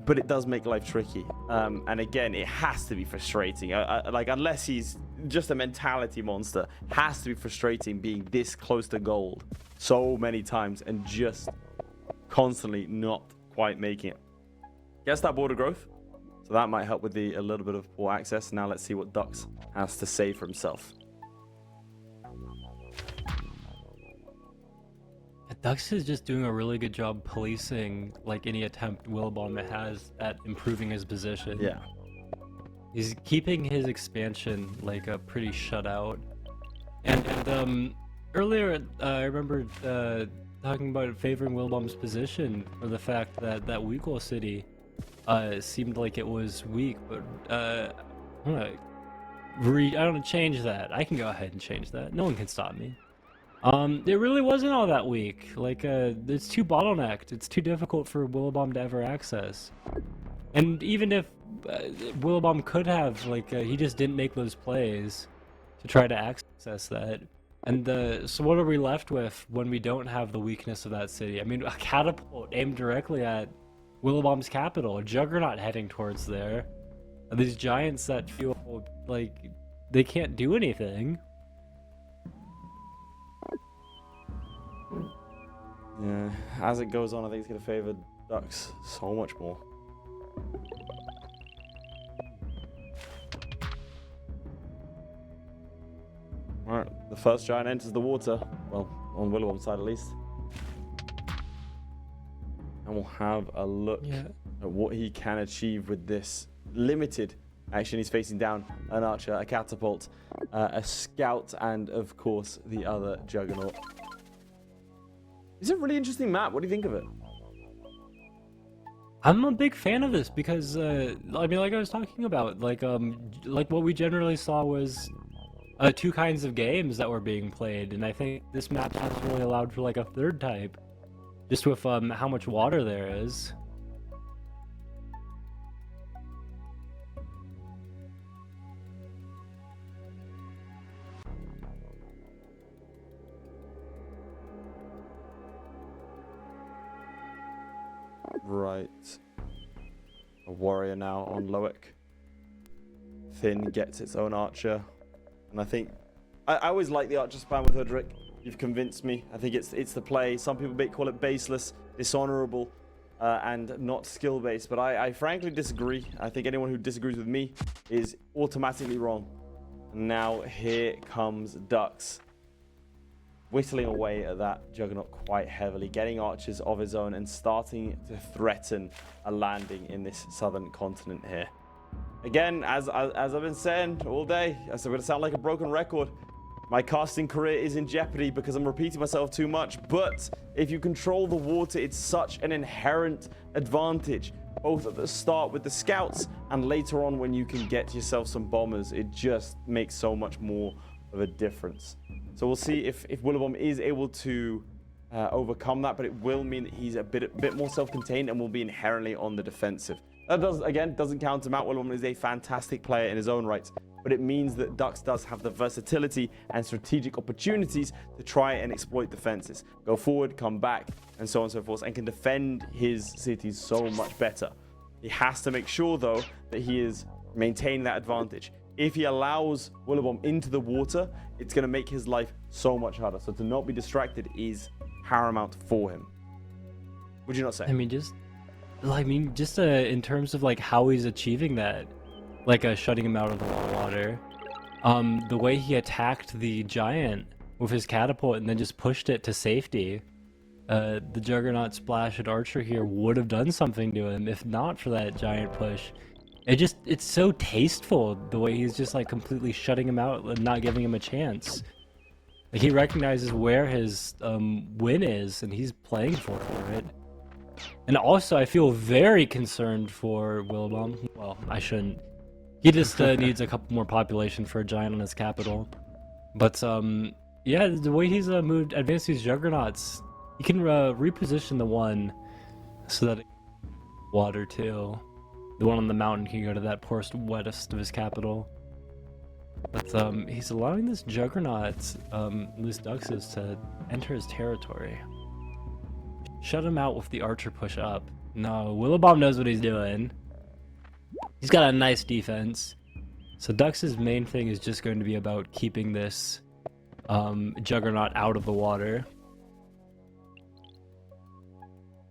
but it does make life tricky. And again, it has to be frustrating. Like, unless he's just a mentality monster, has to be frustrating being this close to gold so many times and just constantly not quite making it. Gets that border growth, so that might help with a little bit of poor access. Now let's see what Dux has to say for himself. Dux is just doing a really good job policing like any attempt Willibomb has at improving his position. Yeah. He's keeping his expansion like pretty shut out. And earlier I remember talking about favoring Willibomb's position for the fact that that Weakwall city seemed like it was weak, but I want to change that. I can go ahead and change that. No one can stop me. It really wasn't all that weak. Like, it's too bottlenecked. It's too difficult for Willibomb to ever access. And even if Willibomb could have, like, he just didn't make those plays to try to access that. And so what are we left with when we don't have the weakness of that city? I mean, a catapult aimed directly at Willibomb's capital, a juggernaut heading towards there. These giants that feel like they can't do anything. Yeah, as it goes on, I think it's going to favor Ducks so much more. Alright, the first giant enters the water. Well, on Willibomb's side at least. And we'll have a look at what he can achieve with this limited action. He's facing down an archer, a catapult, a scout, and of course the other juggernaut. It's a really interesting map. What do you think of it? I'm a big fan of this because, I mean, like I was talking about, like what we generally saw was 2 kinds of games that were being played, and I think this map hasn't really allowed for like a 3rd type, just with how much water there is. Right. A warrior now on Loic. Thin gets its own archer. And I think... I always like the archer spam with Hoodrick. You've convinced me. I think it's the play. Some people may call it baseless, dishonorable, and not skill-based. But I frankly disagree. I think anyone who disagrees with me is automatically wrong. Now here comes Dux. Whittling away at that juggernaut quite heavily, getting archers of his own and starting to threaten a landing in this southern continent here. Again, as I've been saying all day, I'm going to sound like a broken record. My casting career is in jeopardy because I'm repeating myself too much, but if you control the water, it's such an inherent advantage, both at the start with the scouts and later on when you can get yourself some bombers. It just makes so much more of a difference. So we'll see if Willibomb is able to overcome that, but it will mean that he's a bit more self-contained and will be inherently on the defensive. That doesn't count him out. Willibomb is a fantastic player in his own right, but it means that Dux does have the versatility and strategic opportunities to try and exploit defenses, go forward, come back, and so on and so forth, and can defend his cities so much better. He has to make sure, though, that he is maintaining that advantage. If he allows Willibomb into the water, it's going to make his life so much harder. So to not be distracted is paramount for him. Would you not say? I mean, just in terms of like how he's achieving that, like shutting him out of the water. The way he attacked the giant with his catapult and then just pushed it to safety. The Juggernaut Splash and Archer here would have done something to him if not for that giant push. It's so tasteful the way he's just like completely shutting him out and not giving him a chance. Like he recognizes where his win is and he's playing for it. And also I feel very concerned for Willibomb. Well, I shouldn't. He just needs a couple more population for a giant on his capital. But yeah, the way he's advanced these Juggernauts, he can reposition the one so that it water too. The one on the mountain can go to that poorest, wettest of his capital. But he's allowing this Juggernaut, these Duxes, to enter his territory. Shut him out with the Archer push up. No, Willibomb knows what he's doing. He's got a nice defense. So Dux's main thing is just going to be about keeping this Juggernaut out of the water.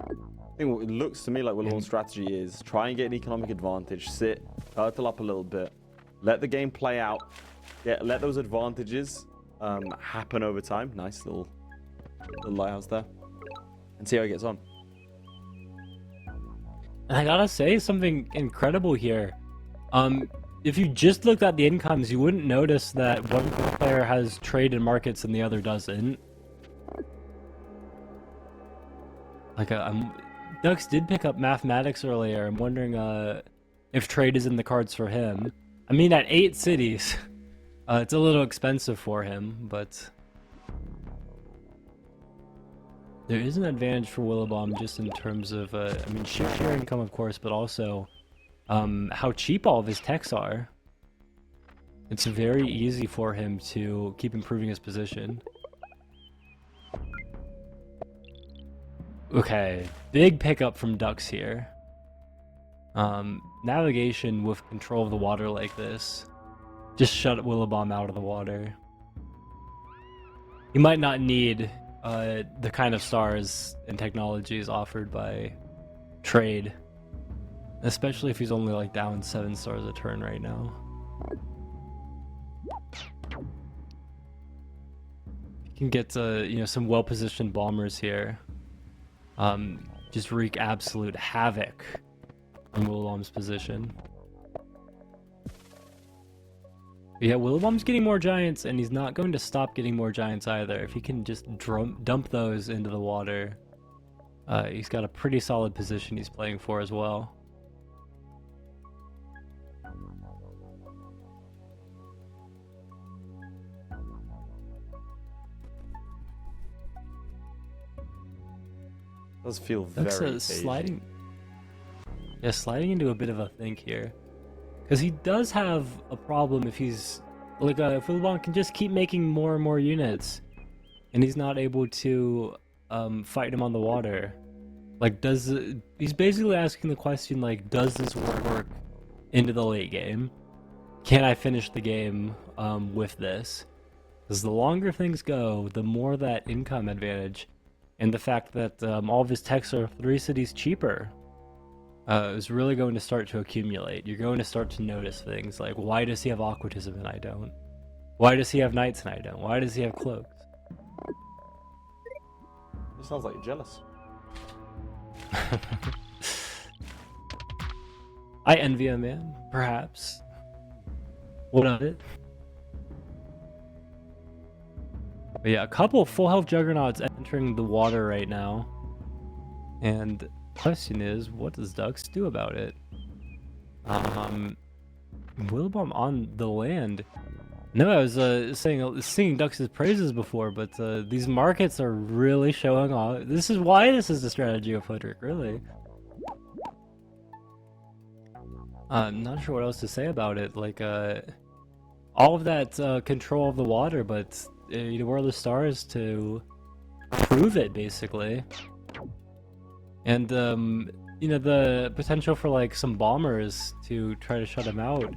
I think what it looks to me like Willibomb's strategy is try and get an economic advantage, sit, turtle up a little bit, let the game play out, let those advantages happen over time. Nice little lighthouse there. And see how he gets on. And I gotta say something incredible here. If you just looked at the incomes, you wouldn't notice that one player has trade and markets and the other doesn't. Like, Dux did pick up mathematics earlier. I'm wondering if trade is in the cards for him. I mean, at 8 cities, it's a little expensive for him, but there is an advantage for Willibomb just in terms of, I mean, sheer income, of course, but also how cheap all of his techs are. It's very easy for him to keep improving his position. Okay, big pickup from Dux here. Navigation with control of the water like this. Just shut Willibomb out of the water. He might not need the kind of stars and technologies offered by trade. Especially if he's only like down 7 stars a turn right now. He can get you know, some well-positioned bombers here. Just wreak absolute havoc on Willibomb's position. But yeah, Willibomb's getting more giants, and he's not going to stop getting more giants either. If he can just dump those into the water, he's got a pretty solid position he's playing for as well. Does feel That's very sliding. Yeah, sliding into a bit of a think here, because he does have a problem if he's like if Willibomb can just keep making more and more units, and he's not able to fight him on the water. Like, he's basically asking the question like, does this work into the late game? Can I finish the game with this? Because the longer things go, the more that income advantage. And the fact that all of his techs are 3 cities cheaper is really going to start to accumulate. You're going to start to notice things like, why does he have aquatism and I don't? Why does he have knights and I don't? Why does he have cloaks? It sounds like you're jealous. I envy him, man. Perhaps. What of it? But yeah, a couple full health Juggernauts entering the water right now. And the question is, what does Dux do about it? Willibomb on the land. No, I was singing Dux's praises before, but these markets are really showing off. This is why this is the strategy of Hoodrick, really. I'm not sure what else to say about it. Like, all of that control of the water, but you know, where are the stars to prove it, basically? And you know, the potential for like some bombers to try to shut him out.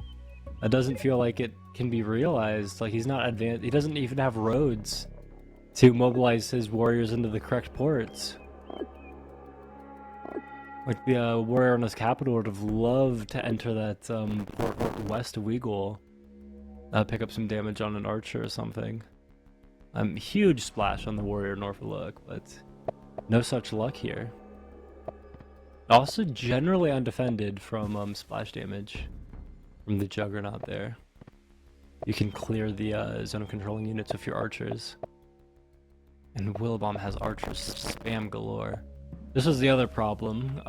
It doesn't feel like it can be realized. Like, he's not advanced. He doesn't even have roads to mobilize his warriors into the correct ports. Like, the warrior on his capital would have loved to enter that port west of Weagle. pick up some damage on an archer or something. Huge splash on the warrior Norfolk, but no such luck here. Also generally undefended from splash damage from the Juggernaut there. You can clear the zone of controlling units with your archers. And Willibomb has archers spam galore. This was the other problem.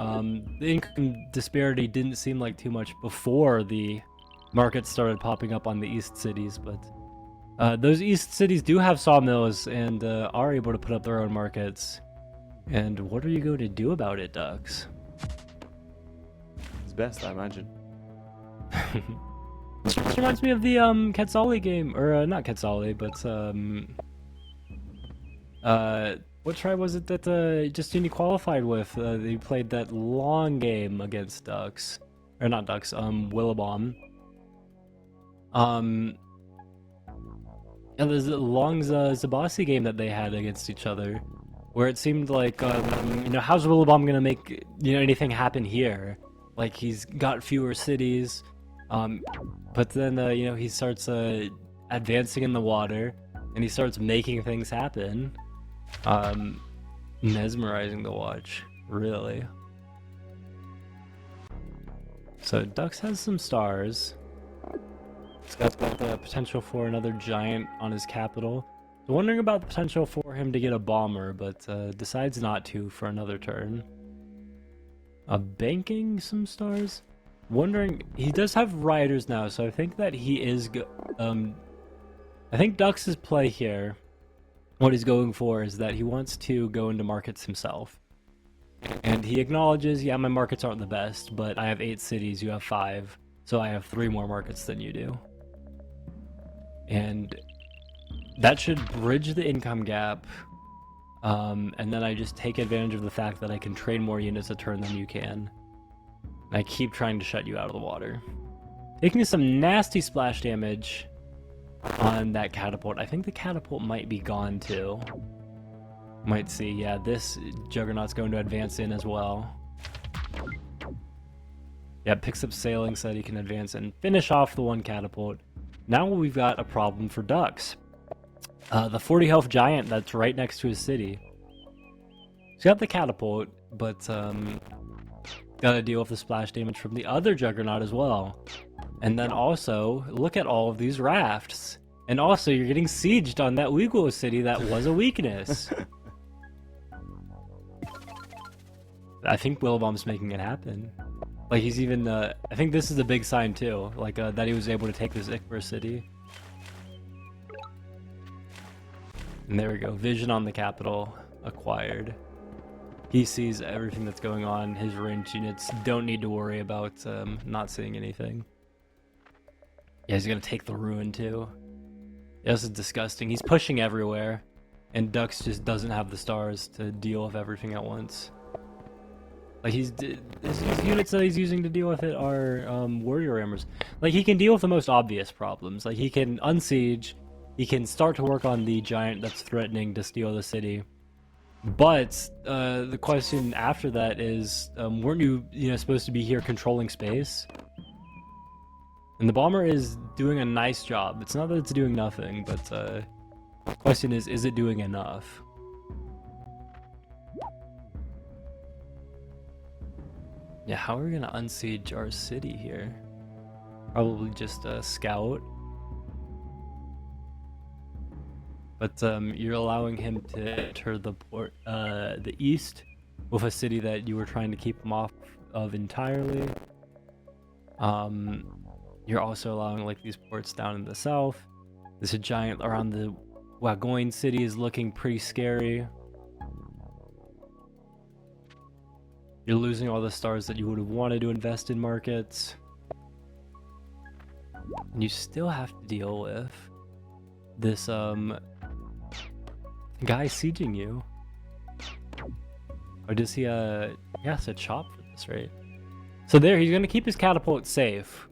The income disparity didn't seem like too much before the markets started popping up on the east cities, but those east cities do have sawmills and are able to put up their own markets. And what are you going to do about it, Ducks? It's best, I imagine. This reminds me of the Quetzali game, or not Quetzali, but what tribe was it that Justini qualified with? They played that long game against Ducks, or not Ducks, Willibomb. And there's a long Zabasi game that they had against each other, where it seemed like, how's Willibomb gonna make anything happen here? Like, he's got fewer cities, but then he starts advancing in the water, and he starts making things happen. Mesmerizing to watch, really. So Ducks has some stars. He's got the potential for another giant on his capital. So wondering about the potential for him to get a bomber, but decides not to for another turn. Banking some stars. Wondering, he does have riders now, so I think that he is. I think Ducks' play here, what he's going for is that he wants to go into markets himself. And he acknowledges, yeah, my markets aren't the best, but I have 8 cities, you have 5, so I have 3 more markets than you do. And that should bridge the income gap, and then I just take advantage of the fact that I can train more units a turn than you can. And I keep trying to shut you out of the water. Taking some nasty splash damage on that catapult. I think the catapult might be gone too. Might see, yeah, this Juggernaut's going to advance in as well. Yeah, picks up sailing so that he can advance and finish off the one catapult. Now we've got a problem for Ducks. The 40 health giant that's right next to his city. He's got the catapult, but gotta deal with the splash damage from the other Juggernaut as well. And then also, look at all of these rafts. And also, you're getting sieged on that Uyghur city that was a weakness. I think Willibomb's making it happen. Like, he's even, I think this is a big sign too. Like, that he was able to take this Ikber city. And there we go. Vision on the capital acquired. He sees everything that's going on. His ranged units don't need to worry about not seeing anything. Yeah, he's gonna take the ruin too. Yeah, this is disgusting. He's pushing everywhere, and Ducks just doesn't have the stars to deal with everything at once. Like his units that he's using to deal with it are warrior rammers. Like he can deal with the most obvious problems. Like he can unsiege, he can start to work on the giant that's threatening to steal the city. But the question after that is, weren't you supposed to be here controlling space? And the bomber is doing a nice job. It's not that it's doing nothing, but the question is it doing enough? Yeah, how are we gonna unsiege our city here? Probably just a scout. But you're allowing him to enter the port, the east, with a city that you were trying to keep him off of entirely. You're also allowing like these ports down in the south. There's a giant around the Wagoin city is looking pretty scary. You're losing all the stars that you would have wanted to invest in markets. And you still have to deal with this guy sieging you. Or does he he has to chop for this, right? So there, he's gonna keep his catapult safe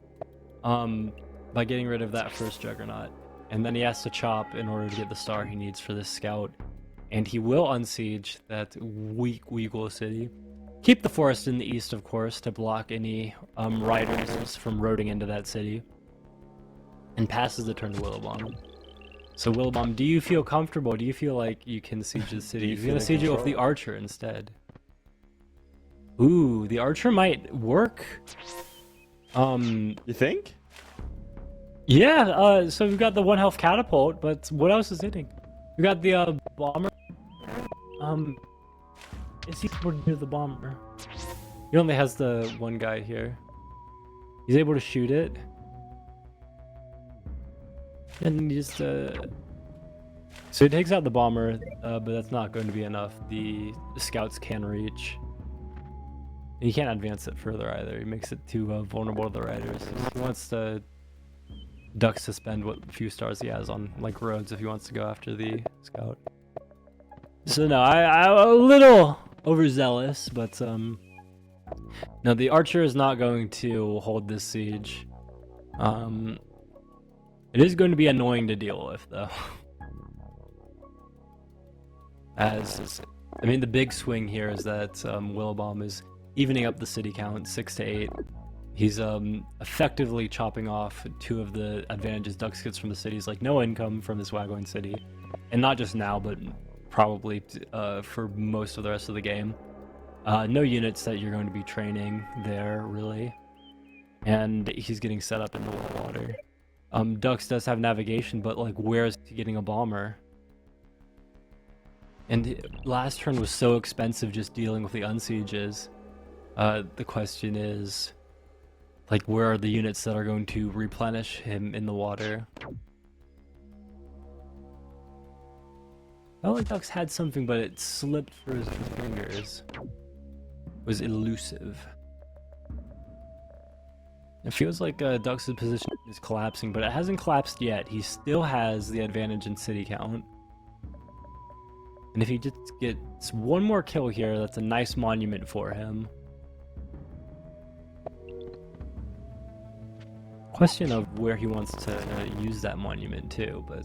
by getting rid of that first Juggernaut. And then he has to chop in order to get the star he needs for this scout. And he will unsiege that weak Uyghur city. Keep the forest in the east, of course, to block any riders from roading into that city. and passes the turn to Willibomb. So Willibomb, do you feel comfortable? Do you feel like you can siege the city? He's gonna siege it with the archer instead. Ooh, the archer might work. You think? Yeah, so we've got the 1 health catapult, but what else is hitting? We got the bomber. Is he able to do the bomber? He only has the one guy here. He's able to shoot it. And he just so he takes out the bomber, but that's not going to be enough. The scouts can reach. And he can't advance it further either. He makes it too vulnerable to the riders. He wants to duck suspend what few stars he has on like roads if he wants to go after the scout. So no, I'm a little overzealous, but no, the archer is not going to hold this siege. It is going to be annoying to deal with though. I mean, the big swing here is that Willibomb is evening up the city count 6 to 8. He's effectively chopping off 2 of the advantages Dux gets from the cities, like no income from this Wagoin city, and not just now, but probably for most of the rest of the game. No units that you're going to be training there really, and he's getting set up in the water. Dux does have navigation, but like, where is he getting a bomber? And last turn was so expensive just dealing with the unsieges. The question is, like, where are the units that are going to replenish him in the water? I felt like Dux had something, but it slipped through his fingers. It was elusive. It feels like Dux's position is collapsing, but it hasn't collapsed yet. He still has the advantage in city count. And if he just gets one more kill here, that's a nice monument for him. Question of where he wants to use that monument too, but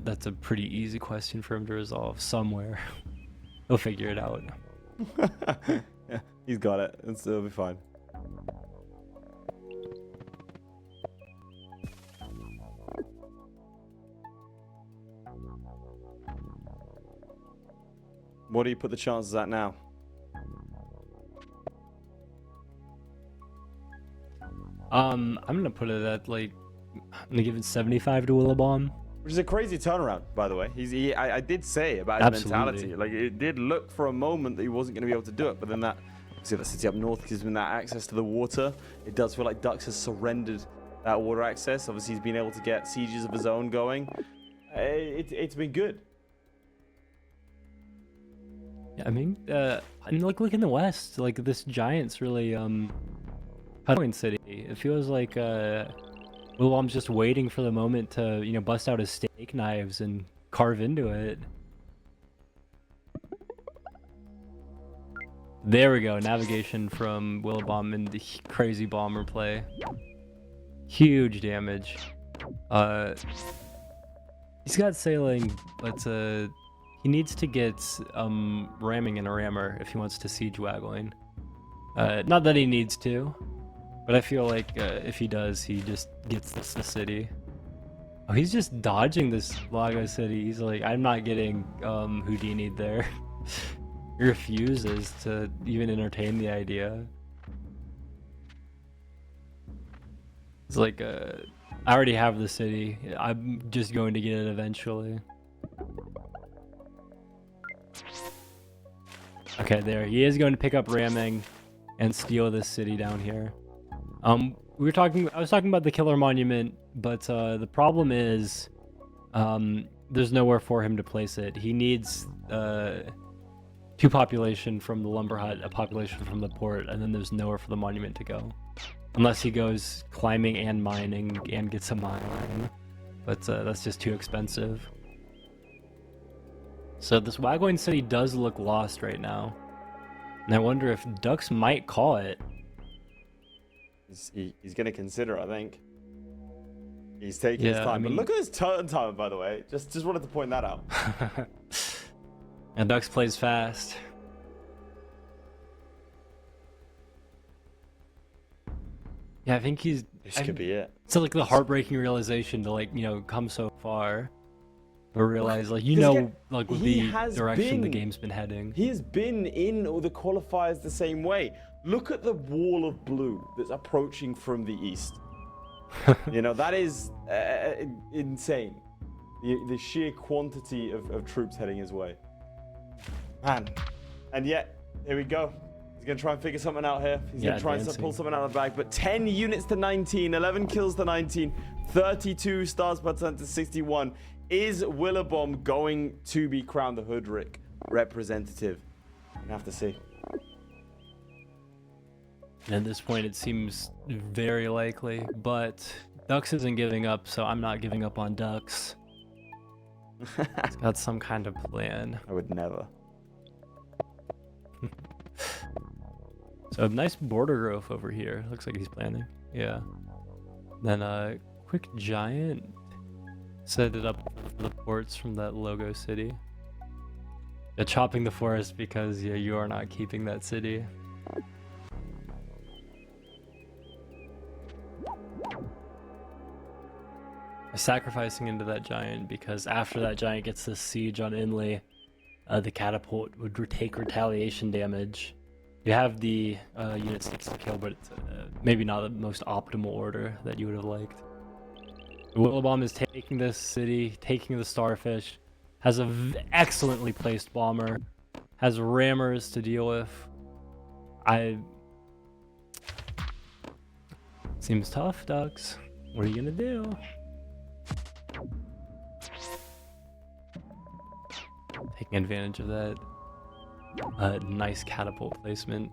that's a pretty easy question for him to resolve somewhere. He'll figure it out. Yeah, he's got it. It'll be fine. What do you put the chances at now? I'm gonna put it at like, I'm gonna give it 75 to Willibomb. Which is a crazy turnaround, by the way. I did say about his Absolutely. mentality. Like, it did look for a moment that he wasn't going to be able to do it, but then that, see that city up north gives him that access to the water. It does feel like Dux has surrendered that water access. Obviously, he's been able to get sieges of his own going. It's been good. Yeah, I mean, like, look in the west. Like, this giant's really Hoodrick city. It feels like Willibomb's just waiting for the moment to, you know, bust out his steak knives and carve into it. There we go. Navigation from Willibomb and the crazy bomber play. Huge damage. He's got sailing, but he needs to get ramming and a rammer if he wants to siege Wagoin. Not that he needs to, but I feel like if he does, he just gets the city. Oh, he's just dodging this Lago city. He's like, I'm not getting Houdini there. He refuses to even entertain the idea. It's like, I already have the city. I'm just going to get it eventually. Okay, there. He is going to pick up ramming and steal this city down here. I was talking about the killer monument, but the problem is there's nowhere for him to place it. He needs 2 population from the lumber hut, a population from the port, and then there's nowhere for the monument to go. Unless he goes climbing and mining and gets a mine. But that's just too expensive. So this Wagoin city does look lost right now. And I wonder if Dux might call it. He's going to consider, I think. He's taking his time. I mean, but look at his turn time, by the way. Just wanted to point that out. And Dux plays fast. Yeah, I think he's. This could be it. It's like the heartbreaking realization to like come so far, or realize like like with he the has direction the been- game's been heading. He has been in all the qualifiers the same way. Look at the wall of blue that's approaching from the east. That is insane. The sheer quantity of troops heading his way. Man. And yet, here we go. He's going to try and figure something out here. He's going to try and pull something out of the bag. But 10 units to 19, 11 kills to 19, 32 stars per turn to 61. Is Willibomb going to be crowned the Hoodrick representative? We have to see. And at this point, it seems very likely, but Ducks isn't giving up, so I'm not giving up on Ducks. It's got some kind of plan. I would never. So nice border growth over here. Looks like he's planning. Yeah. Then quick giant. Set it up for the ports from that logo city. Yeah, chopping the forest because you are not keeping that city. Sacrificing into that giant because after that giant gets this siege on Inley, the catapult would take retaliation damage. You have the unit sticks to kill, but it's maybe not the most optimal order that you would have liked. Willibomb is taking this city, taking the starfish, has a excellently placed bomber, has rammers to deal with. Seems tough, Ducks. What are you gonna do? Taking advantage of that. Nice catapult placement.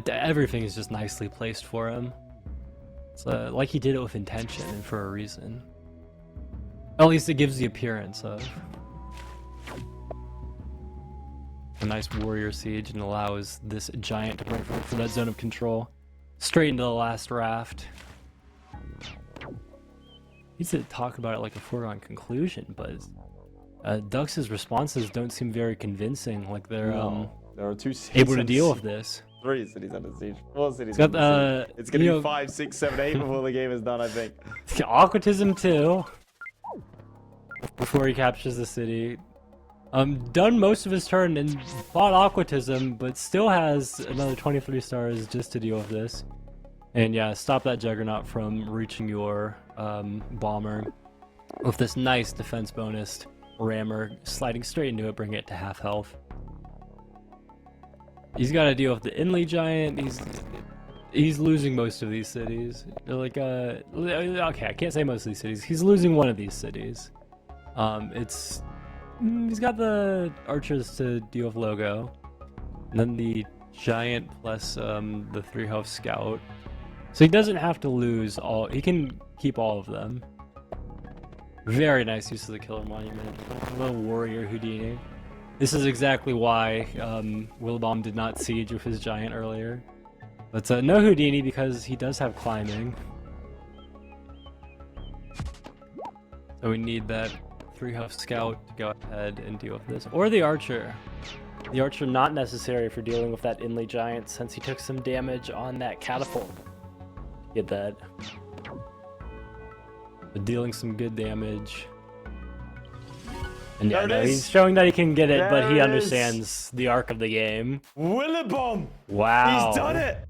Everything is just nicely placed for him. It's like he did it with intention and for a reason. At least it gives the appearance of a nice warrior siege and allows this giant to break for that zone of control. Straight into the last raft. He needs to talk about it like a foregone conclusion, but Ducks' responses don't seem very convincing. Like they're there are 2 cities able to deal with this. 3 cities under siege. 4 cities Got, under siege. It's gonna be 5, 6, 7, 8 before the game is done, I think. Aquatism too. Before he captures the city. Done most of his turn and fought Aquatism, but still has another 23 stars just to deal with this. And yeah, stop that Juggernaut from reaching your bomber with this nice defense bonus rammer sliding straight into it, bringing it to half health. He's got to deal with the Inley Giant. He's losing most of these cities. They're like okay, I can't say most of these cities. He's losing one of these cities. He's got the archers to deal with Logo, and then the Giant plus the 3 health scout. So he doesn't have to lose all. He can keep all of them. Very nice use of the Killer Monument. Little warrior Houdini. This is exactly why Willibomb did not siege with his giant earlier. But no Houdini because he does have climbing. So we need that 3 health scout to go ahead and deal with this. Or the archer. The archer not necessary for dealing with that Inley giant since he took some damage on that catapult. Get that. But dealing some good damage. And yeah, no, he's showing that he can get it, but he understands the arc of the game. Willibomb! Wow. He's done it!